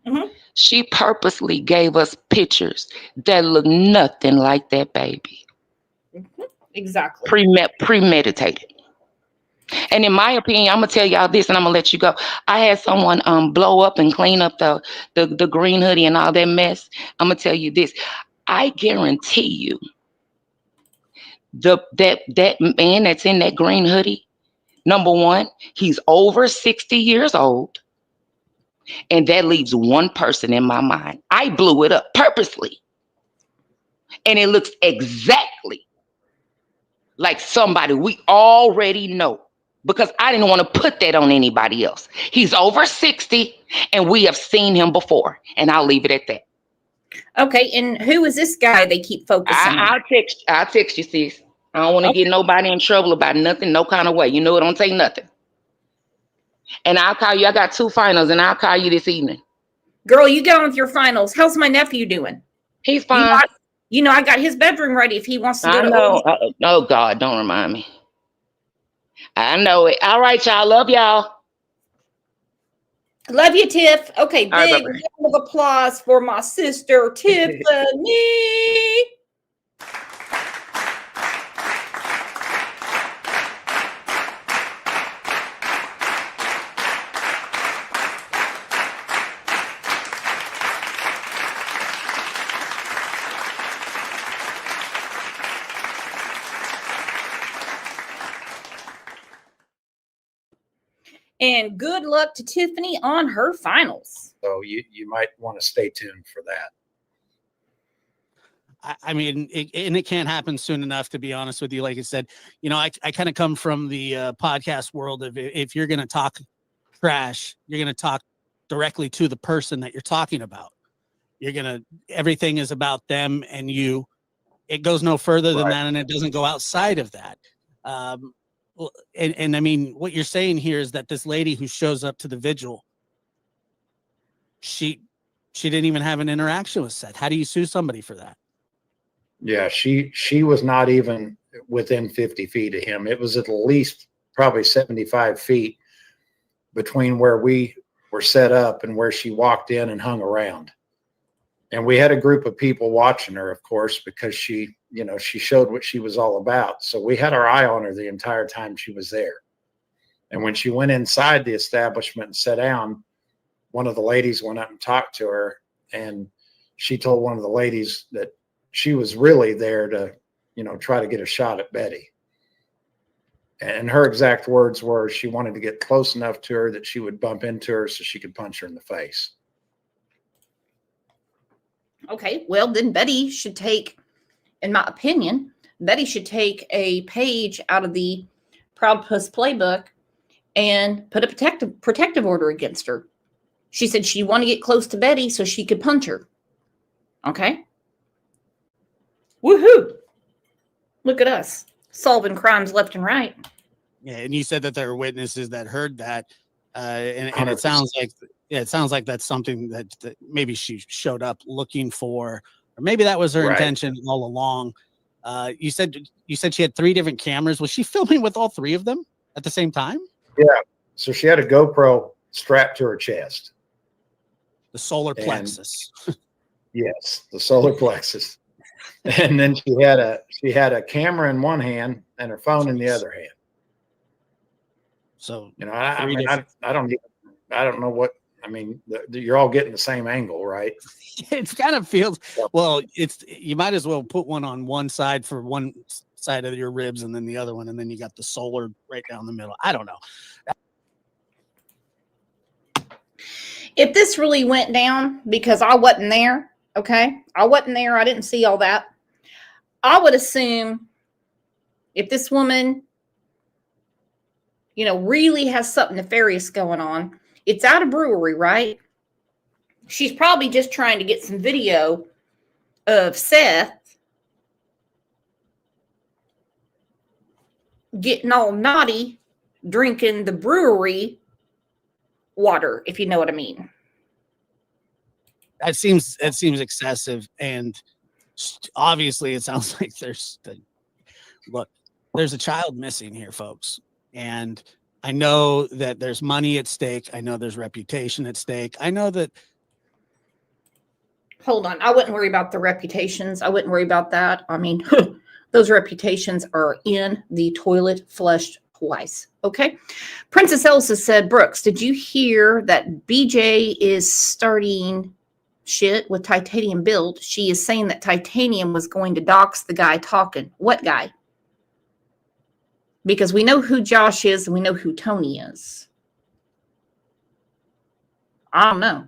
Mhm. She purposely gave us pictures that look nothing like that baby. Exactly. Premeditated. And in my opinion, I'm gonna tell y'all this, and I'm gonna let you go. I had someone blow up and clean up the green hoodie and all that mess. I'm gonna tell you this. I guarantee you, that man that's in that green hoodie, number one, he's over 60 years old. And that leaves one person in my mind. I blew it up purposely. And it looks exactly like somebody we already know, because I didn't want to put that on anybody else. He's over 60 and we have seen him before. And I'll leave it at that. Okay, and who is this guy they keep focusing on? I'll text you, sis. I don't want to get nobody in trouble about nothing, no kind of way. You know it, don't take nothing. And I'll call you. I got 2 finals, and I'll call you this evening. Girl, you go on with your finals. How's my nephew doing? He's fine. You know, I got his bedroom ready if he wants to go I to know. Oh, God, don't remind me. I know it. All right, y'all. Love y'all. Love you, Tiff. Okay, All right, big round of applause for my sister, Tiffany. And good luck to Tiffany on her finals. So you might want to stay tuned for that. I mean, it can't happen soon enough, to be honest with you. Like I said, I kind of come from the podcast world of, if you're going to talk trash, you're going to talk directly to the person that you're talking about. Everything is about them and you. It goes no further than that, and it doesn't go outside of that. And I mean, what you're saying here is that this lady who shows up to the vigil, she didn't even have an interaction with Seth. How do you sue somebody for that? Yeah, she was not even within 50 feet of him. It was at least probably 75 feet between where we were set up and where she walked in and hung around. And we had a group of people watching her, of course, because she showed what she was all about. So we had our eye on her the entire time she was there. And when she went inside the establishment and sat down, one of the ladies went up and talked to her, and she told one of the ladies that she was really there to, try to get a shot at Betty. And her exact words were, she wanted to get close enough to her that she would bump into her so she could punch her in the face. Okay, well, then Betty should take, in my opinion, Betty should take a page out of the Proud Puss playbook and put a protective order against her. She said she wanted to get close to Betty so she could punch her. Okay? Woohoo! Look at us, solving crimes left and right. Yeah, and you said that there were witnesses that heard that, and it sounds like that's something that maybe she showed up looking for, or maybe that was her intention all along. You said she had 3 different cameras. Was she filming with all 3 of them at the same time? Yeah. So she had a GoPro strapped to her chest. The solar plexus. Yes, the solar plexus. And then she had a camera in one hand and her phone in the other hand. So I don't know what. I mean, you're all getting the same angle, right? It kind of feels, well, you might as well put one on one side for one side of your ribs and then the other one, and then you got the solar right down the middle. I don't know. If this really went down, because I wasn't there, okay? I wasn't there. I didn't see all that. I would assume if this woman, really has something nefarious going on, it's at a brewery, right? She's probably just trying to get some video of Seth getting all naughty, drinking the brewery water, if you know what I mean. That seems excessive, and obviously it sounds like there's a child missing here, folks. And I know that there's money at stake. I know there's reputation at stake. I know that. Hold on. I wouldn't worry about the reputations. I wouldn't worry about that. I mean, those reputations are in the toilet, flushed twice. Okay. Princess Elsa said, Brooks, did you hear that BJ is starting shit with Titanium Build? She is saying that Titanium was going to dox the guy talking. What guy? Because we know who Josh is and we know who Tony is. I don't know.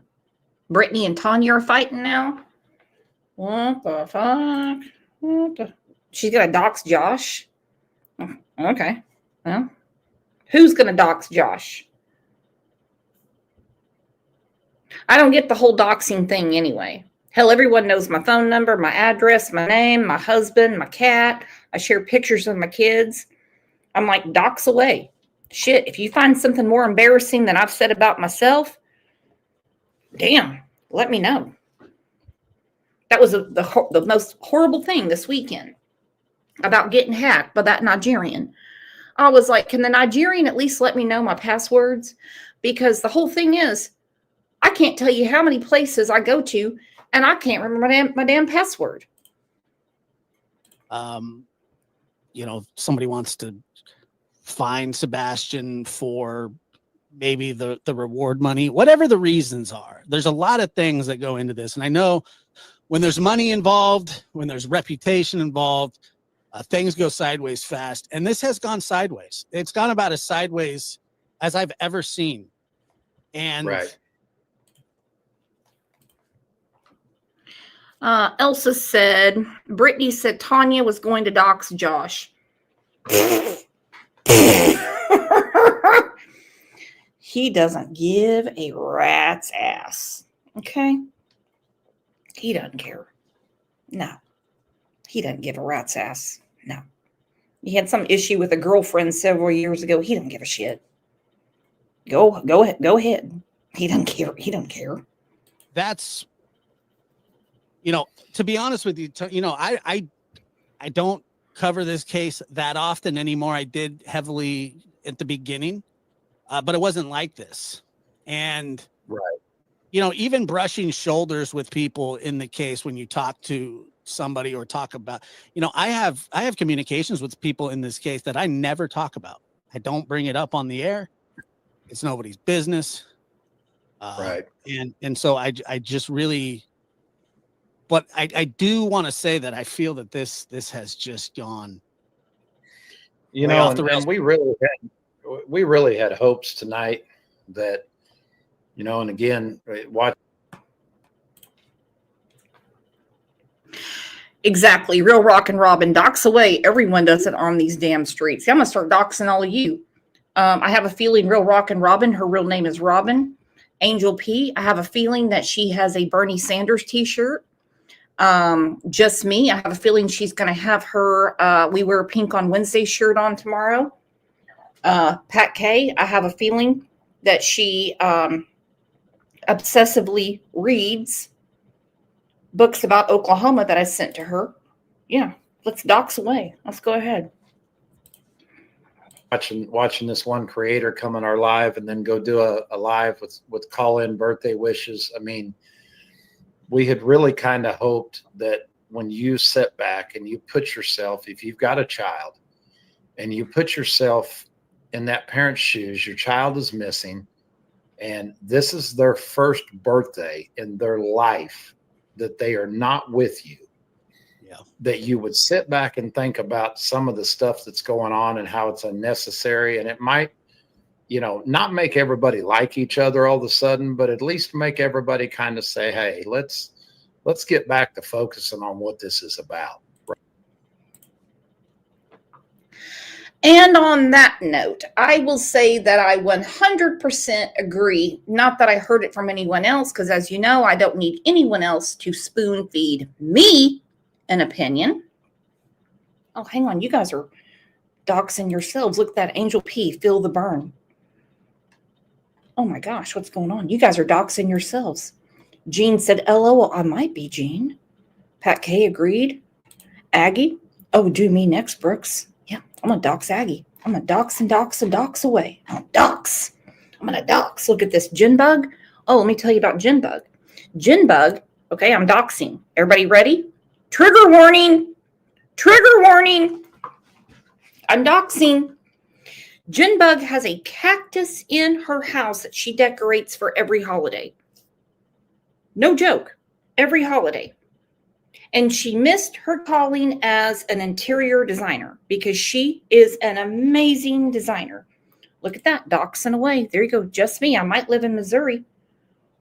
Brittany and Tanya are fighting now. What the fuck? She's gonna dox Josh? Okay. Well, who's gonna dox Josh? I don't get the whole doxing thing anyway. Hell, everyone knows my phone number, my address, my name, my husband, my cat. I share pictures of my kids. I'm like, dox away. Shit, if you find something more embarrassing than I've said about myself, damn, let me know. That was the most horrible thing this weekend about getting hacked by that Nigerian. I was like, can the Nigerian at least let me know my passwords? Because the whole thing is, I can't tell you how many places I go to and I can't remember my damn password. Somebody wants to fine Sebastian for maybe the reward money, whatever the reasons are. There's a lot of things that go into this. And I know when there's money involved, when there's reputation involved, things go sideways fast. And this has gone sideways. It's gone about as sideways as I've ever seen. And right. Elsa said, Brittany said Tanya was going to dox Josh. He doesn't give a rat's ass. Okay? He doesn't care. No. He doesn't give a rat's ass. No. He had some issue with a girlfriend several years ago. He doesn't give a shit. Go ahead. He doesn't care. He doesn't care. That's, to be honest with you, I don't cover this case that often anymore. I did heavily at the beginning, but it wasn't like this. And, right. Even brushing shoulders with people in the case when you talk to somebody or talk about, I have communications with people in this case that I never talk about. I don't bring it up on the air. It's nobody's business. Right. And so I just really, but I do want to say that I feel that this has just gone. And we really had hopes tonight that, and again, watch. Exactly. Real Rock and Robin, dox away. Everyone does it on these damn streets. I'm going to start doxing all of you. I have a feeling Real Rock and Robin, her real name is Robin. Angel P, I have a feeling that she has a Bernie Sanders t-shirt. Just Me, I have a feeling she's going to have her We Wear Pink on Wednesday shirt on tomorrow. Pat K, I have a feeling that she obsessively reads books about Oklahoma that I sent to her. Yeah, let's dox away. Let's go ahead. Watching this one creator come on our live and then go do a live with call-in birthday wishes. I mean, we had really kind of hoped that when you sit back and you put yourself, if you've got a child and you put yourself in that parent's shoes, your child is missing and this is their first birthday in their life that they are not with you. Yeah. That you would sit back and think about some of the stuff that's going on and how it's unnecessary. And it might, not make everybody like each other all of a sudden, but at least make everybody kind of say, hey, let's get back to focusing on what this is about. And on that note, I will say that I 100% agree. Not that I heard it from anyone else, because as you know, I don't need anyone else to spoon feed me an opinion. Oh, hang on. You guys are doxing yourselves. Look at that. Angel P, feel the burn. Oh my gosh, what's going on? You guys are doxing yourselves. Jean said, LOL, I might be Jean. Pat K agreed. Aggie, oh, do me next, Brooks. Yeah, I'm gonna dox Aggie. I'm gonna dox and dox and dox away. I'm gonna dox. Look at this Jinbug. Oh, let me tell you about Jinbug. Jinbug, okay, I'm doxing. Everybody ready? Trigger warning. Trigger warning. I'm doxing. Jinbug has a cactus in her house that she decorates for every holiday. No joke. Every holiday. And she missed her calling as an interior designer because she is an amazing designer. Look at that, doxing away. There you go. Just me. I might live in Missouri.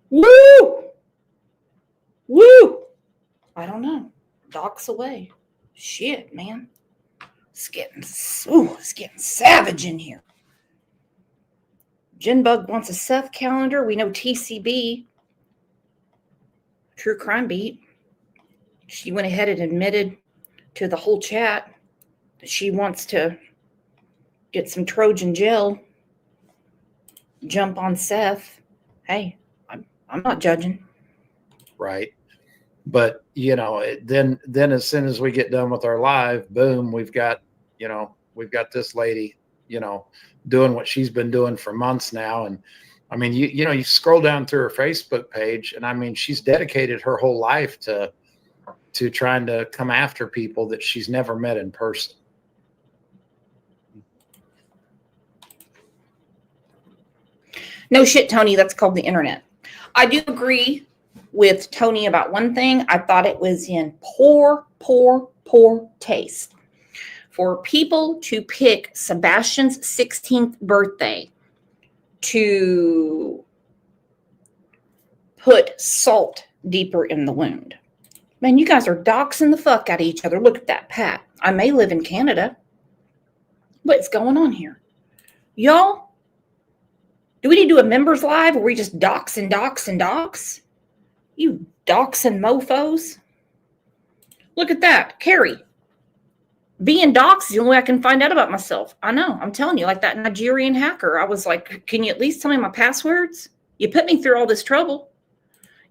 Woo! Woo! I don't know. Dox away. Shit, man. It's getting savage in here. Jinbug wants a Seth calendar. We know TCB, True Crime Beat. She went ahead and admitted to the whole chat that she wants to get some Trojan gel, jump on Seth. Hey, I'm not judging. Right. But, then as soon as we get done with our live, boom, we've got this lady, doing what she's been doing for months now. And I mean, you scroll down through her Facebook page, and I mean, she's dedicated her whole life to trying to come after people that she's never met in person. No shit, Tony. That's called the internet. I do agree with Tony about one thing. I thought it was in poor taste for people to pick Sebastian's 16th birthday to put salt deeper in the wound. Man, you guys are doxing the fuck out of each other. Look at that, Pat. I may live in Canada. What's going on here? Y'all, do we need to do a members live where we just dox and dox and dox? You doxing mofos. Look at that. Carrie. Being doxed is the only way I can find out about myself. I know. I'm telling you, like that Nigerian hacker. I was like, can you at least tell me my passwords? You put me through all this trouble.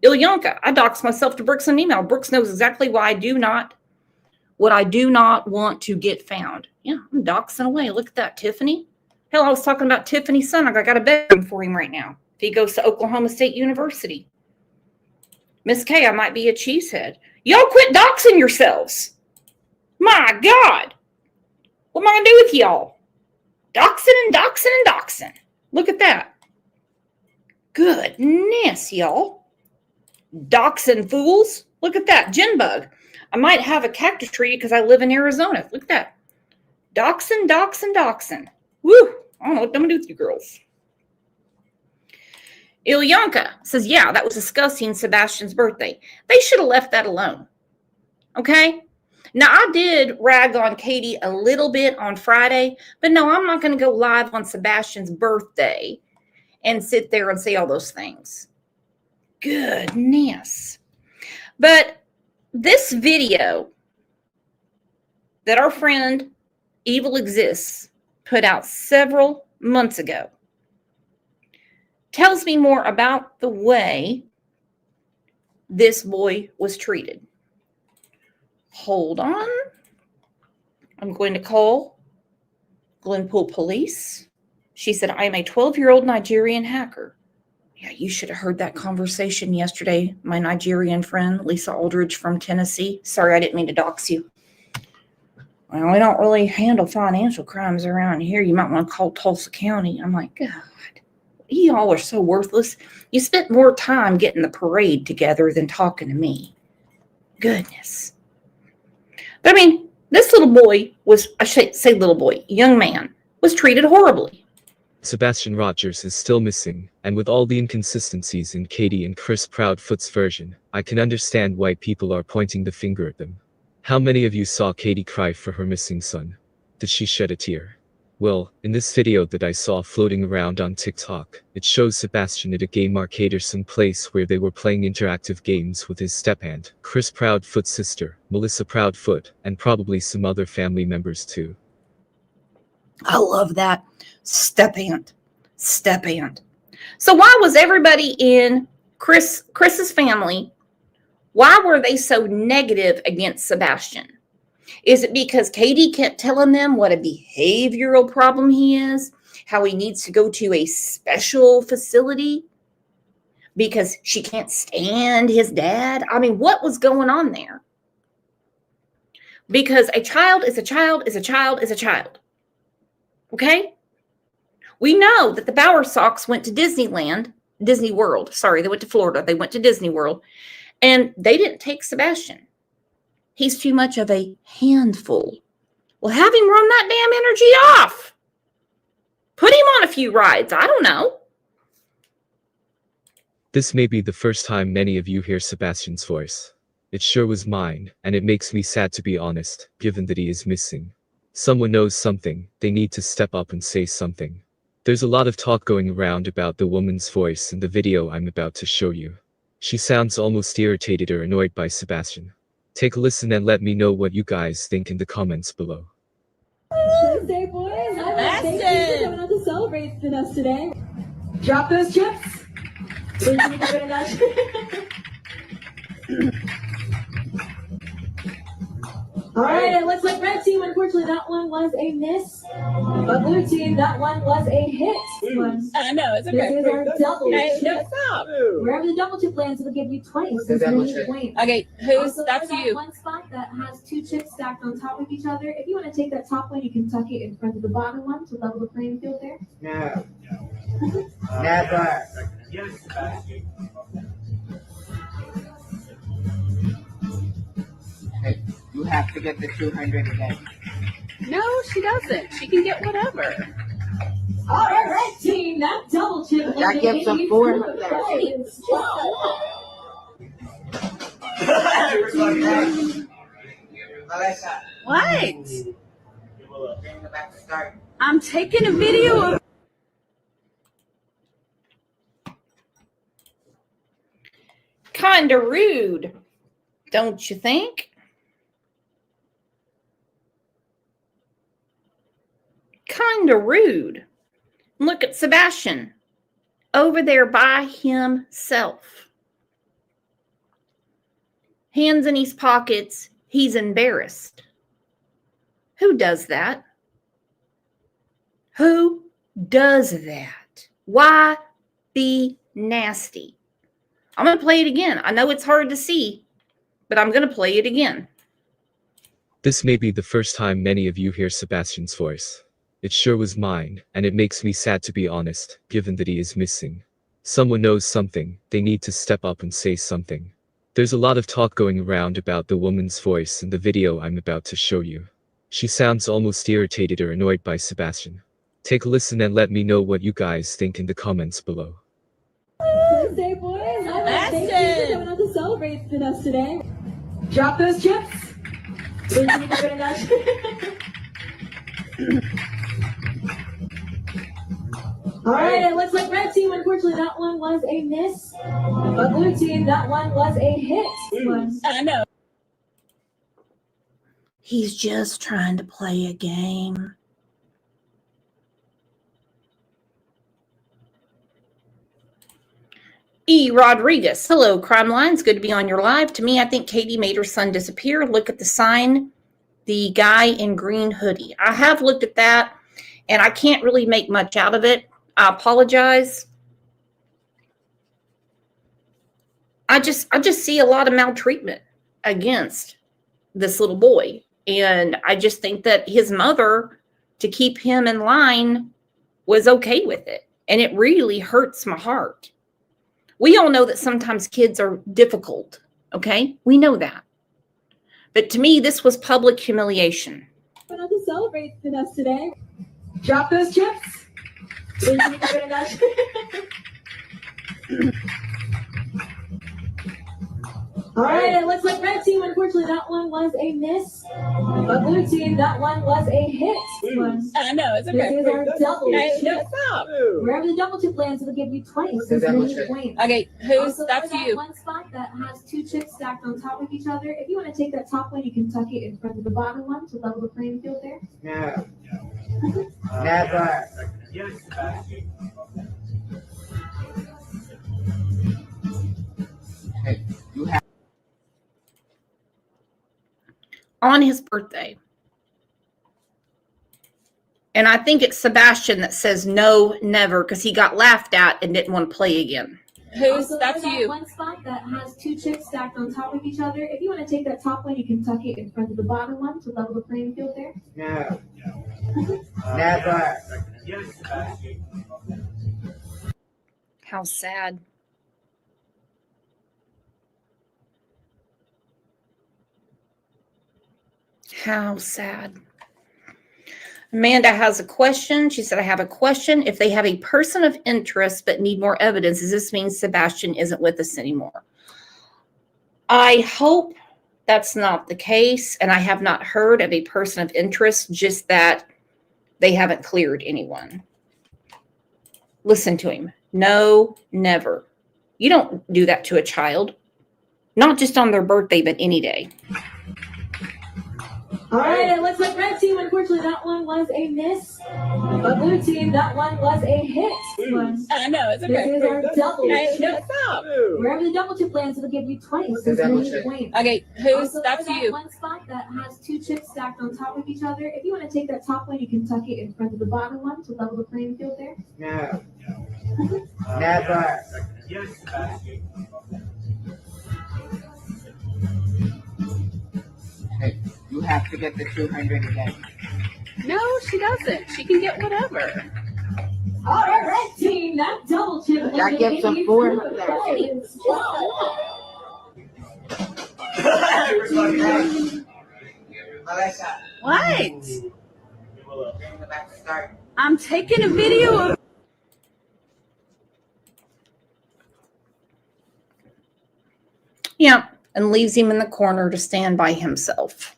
Ilyanka, I doxed myself to Brooks on email. Brooks knows exactly why I do not want to get found. Yeah, I'm doxing away. Look at that, Tiffany. Hell, I was talking about Tiffany's son. I got a bedroom for him right now. If he goes to Oklahoma State University. Miss K, I might be a cheesehead. Y'all quit doxing yourselves. My God. What am I going to do with y'all? Doxing and doxing and doxing. Look at that. Goodness, y'all. Doxing fools. Look at that. Jinbug. I might have a cactus tree because I live in Arizona. Look at that. Doxing, doxing, doxing. Woo. I don't know what I'm going to do with you girls. Ilyanka says, yeah, that was discussing Sebastian's birthday. They should have left that alone. Okay? Now, I did rag on Katie a little bit on Friday, but no, I'm not going to go live on Sebastian's birthday and sit there and say all those things. Goodness. But this video that our friend Evil Exists put out several months ago tells me more about the way this boy was treated. Hold on. I'm going to call Glenpool Police. She said, I am a 12-year-old Nigerian hacker. Yeah, you should have heard that conversation yesterday. My Nigerian friend, Lisa Aldridge from Tennessee. Sorry, I didn't mean to dox you. Well, we don't really handle financial crimes around here. You might want to call Tulsa County. I'm like, God, y'all are so worthless. You spent more time getting the parade together than talking to me. Goodness. But I mean, this little boy was, I should say little boy, young man, was treated horribly. Sebastian Rogers is still missing, and with all the inconsistencies in Katie and Chris Proudfoot's version, I can understand why people are pointing the finger at them. How many of you saw Katie cry for her missing son? Did she shed a tear? Well, in this video that I saw floating around on TikTok, it shows Sebastian at a game arcade or some place where they were playing interactive games with his stepaunt, Chris Proudfoot's sister, Melissa Proudfoot, and probably some other family members too. I love that. Stepaunt. So why was everybody in Chris's family, why were they so negative against Sebastian? Is it because Katie kept telling them what a behavioral problem he is, how he needs to go to a special facility because she can't stand his dad? I mean, what was going on there? Because a child is a child is a child is a child. Okay? We know that the Bower Sox went to Disney World. Sorry, they went to Florida. They went to Disney World. And they didn't take Sebastian. He's too much of a handful. Well, have him run that damn energy off. Put him on a few rides. I don't know. This may be the first time many of you hear Sebastian's voice. It sure was mine, and it makes me sad to be honest, given that he is missing. Someone knows something, they need to step up and say something. There's a lot of talk going around about the woman's voice in the video I'm about to show you. She sounds almost irritated or annoyed by Sebastian. Take a listen and let me know what you guys think in the comments below. Birthday, boys! Thank you for coming out to celebrate with us today. Drop those chips. All right, it looks like red team, unfortunately, that one was a miss. But blue team, that one was a hit. I know, it's okay. This is our double Hey, chip. stop. Wherever the double chip lands, it'll give you 20. So it's many points. Okay, who's Also, that's there's that you? one spot that has two chips stacked on top of each other. If you want to take that top one, you can tuck it in front of the bottom one to level the playing field there. No. Never. Hey, you have to get the 200 again. No, she doesn't. She can get whatever. All right, red team, that double chip. That gives them 400. What? I'm taking a video of. Kinda rude, don't you think? Kinda rude. Look at Sebastian over there by himself. Hands in his pockets. He's embarrassed. Who does that? Who does that? Why be nasty? I'm going to play it again. I know it's hard to see, but I'm going to play it again. This may be the first time many of you hear Sebastian's voice. It sure was mine, and it makes me sad to be honest, given that he is missing. Someone knows something, they need to step up and say something. There's a lot of talk going around about the woman's voice in the video I'm about to show you. She sounds almost irritated or annoyed by Sebastian. Take a listen and let me know what you guys think in the comments below. Birthday, boys! Thank you for coming out to celebrate with us today. Drop those chips. All right, it looks like red team, unfortunately, that one was a miss. But blue team, that one was a hit. I know. He's just trying to play a game. E. Rodriguez. Hello, Crime Lines. Good to be on your live. To me, I think Katie made her son disappear. Look at the sign, the guy in green hoodie. I have looked at that, and I can't really make much out of it. I apologize. I just see a lot of maltreatment against this little boy. And I just think that his mother, to keep him in line, was okay with it. And it really hurts my heart. We all know that sometimes kids are difficult, okay? We know that. But to me, this was public humiliation. Coming out to celebrate with us today. Drop those chips. All right, it looks like red team, unfortunately, that one was a miss. But blue team, that one was a hit. I know, it's okay. This is our double Hey, chip. stop. Wherever the double chip lands, it'll give you 20. So it's many points. Okay, who's Also, that's there's that you? one spot that has two chips stacked on top of each other. If you want to take that top one, you can tuck it in front of the bottom one to level the playing field there. No. Never. On his birthday. And I think it's Sebastian that says no, never, because he got laughed at and didn't want to play again. That's you. One spot that has two chips stacked on top of each other. If you want to take that top one, you can tuck it in front of the bottom one to level the playing field there. No. Never. How sad. How sad. Amanda has a question. She said, I have a question. If they have a person of interest but need more evidence, does this mean Sebastian isn't with us anymore? I hope that's not the case. And I have not heard of a person of interest, just that they haven't cleared anyone. Listen to him. No, never. You don't do that to a child. Not just on their birthday, but any day. All right, it looks like red team, unfortunately, that one was a miss. But blue team, that one was a hit. I know, it's okay. This is our double Hey, chip. what's up? Wherever the double chip lands, it'll give you twice as many points. Okay, Also, that's for that you. one spot that has two chips stacked on top of each other. If you want to take that top one, you can tuck it in front of the bottom one to level the playing field there. No. Never. Hey, you have to get the 200 again. No, she doesn't. She can get whatever. All right, red team, that double chip. That gives them 400. What? I'm taking a video of. Yeah, and leaves him in the corner to stand by himself.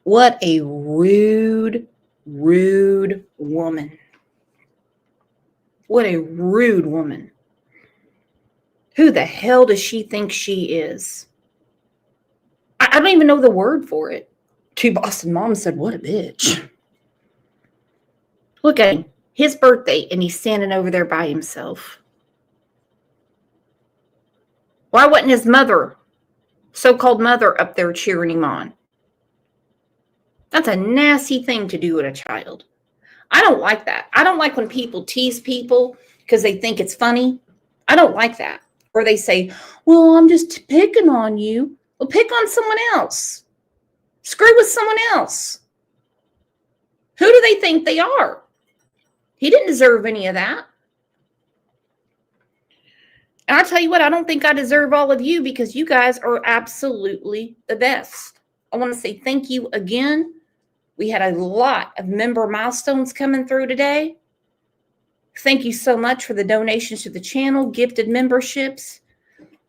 What a rude, rude woman. What a rude woman. Who the hell does she think she is? I don't even know the word for it. Two Boston moms said, what a bitch. Look at him. His birthday, and he's standing over there by himself. Why wasn't his mother, so-called mother, up there cheering him on? That's a nasty thing to do with a child. I don't like that. I don't like when people tease people because they think it's funny. I don't like that. Or they say, well, I'm just picking on you. Well, pick on someone else. Screw with someone else. Who do they think they are? He didn't deserve any of that. And I'll tell you what, I don't think I deserve all of you because you guys are absolutely the best. I want to say thank you again. We had a lot of member milestones coming through today. Thank you so much for the donations to the channel, gifted memberships,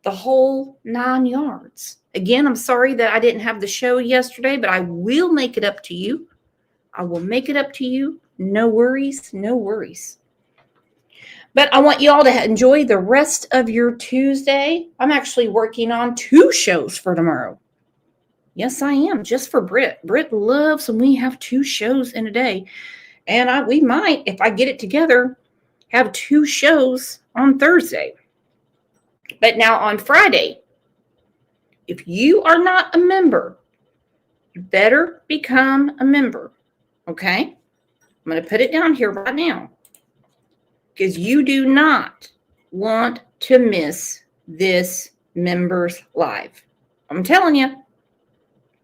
the whole 9 yards. Again, I'm sorry that I didn't have the show yesterday, but I will make it up to you. I will make it up to you. No worries, no worries. But I want you all to enjoy the rest of your Tuesday. I'm actually working on 2 shows for tomorrow. Yes, I am, just for Britt. Britt loves when we have 2 shows in a day. And we might, if I get it together, have 2 shows on Thursday. But now on Friday, if you are not a member, you better become a member. Okay? I'm going to put it down here right now. Because you do not want to miss this members live. I'm telling you,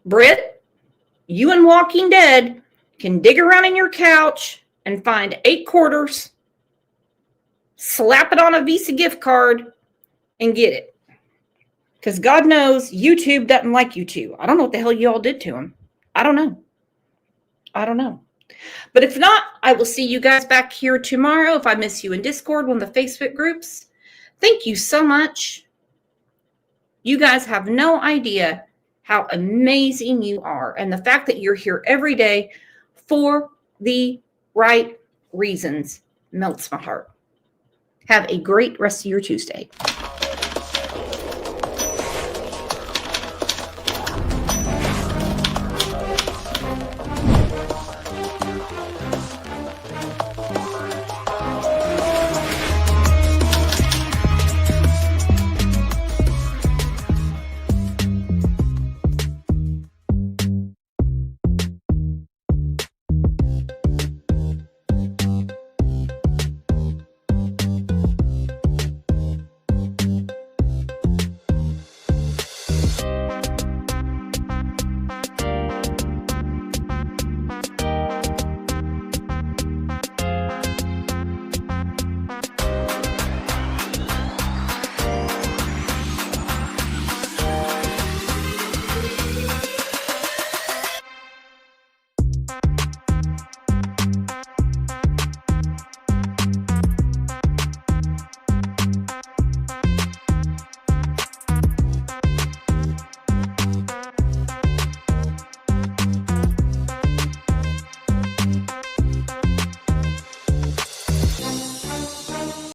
Britt, you and Walking Dead can dig around in your couch and find 8 quarters, slap it on a Visa gift card, and get it. Because God knows YouTube doesn't like you two. I don't know what the hell you all did to him. I don't know. But if not, I will see you guys back here tomorrow. If I miss you in Discord, one of the Facebook groups. Thank you so much. You guys have no idea how amazing you are. And the fact that you're here every day for the right reasons melts my heart. Have a great rest of your Tuesday.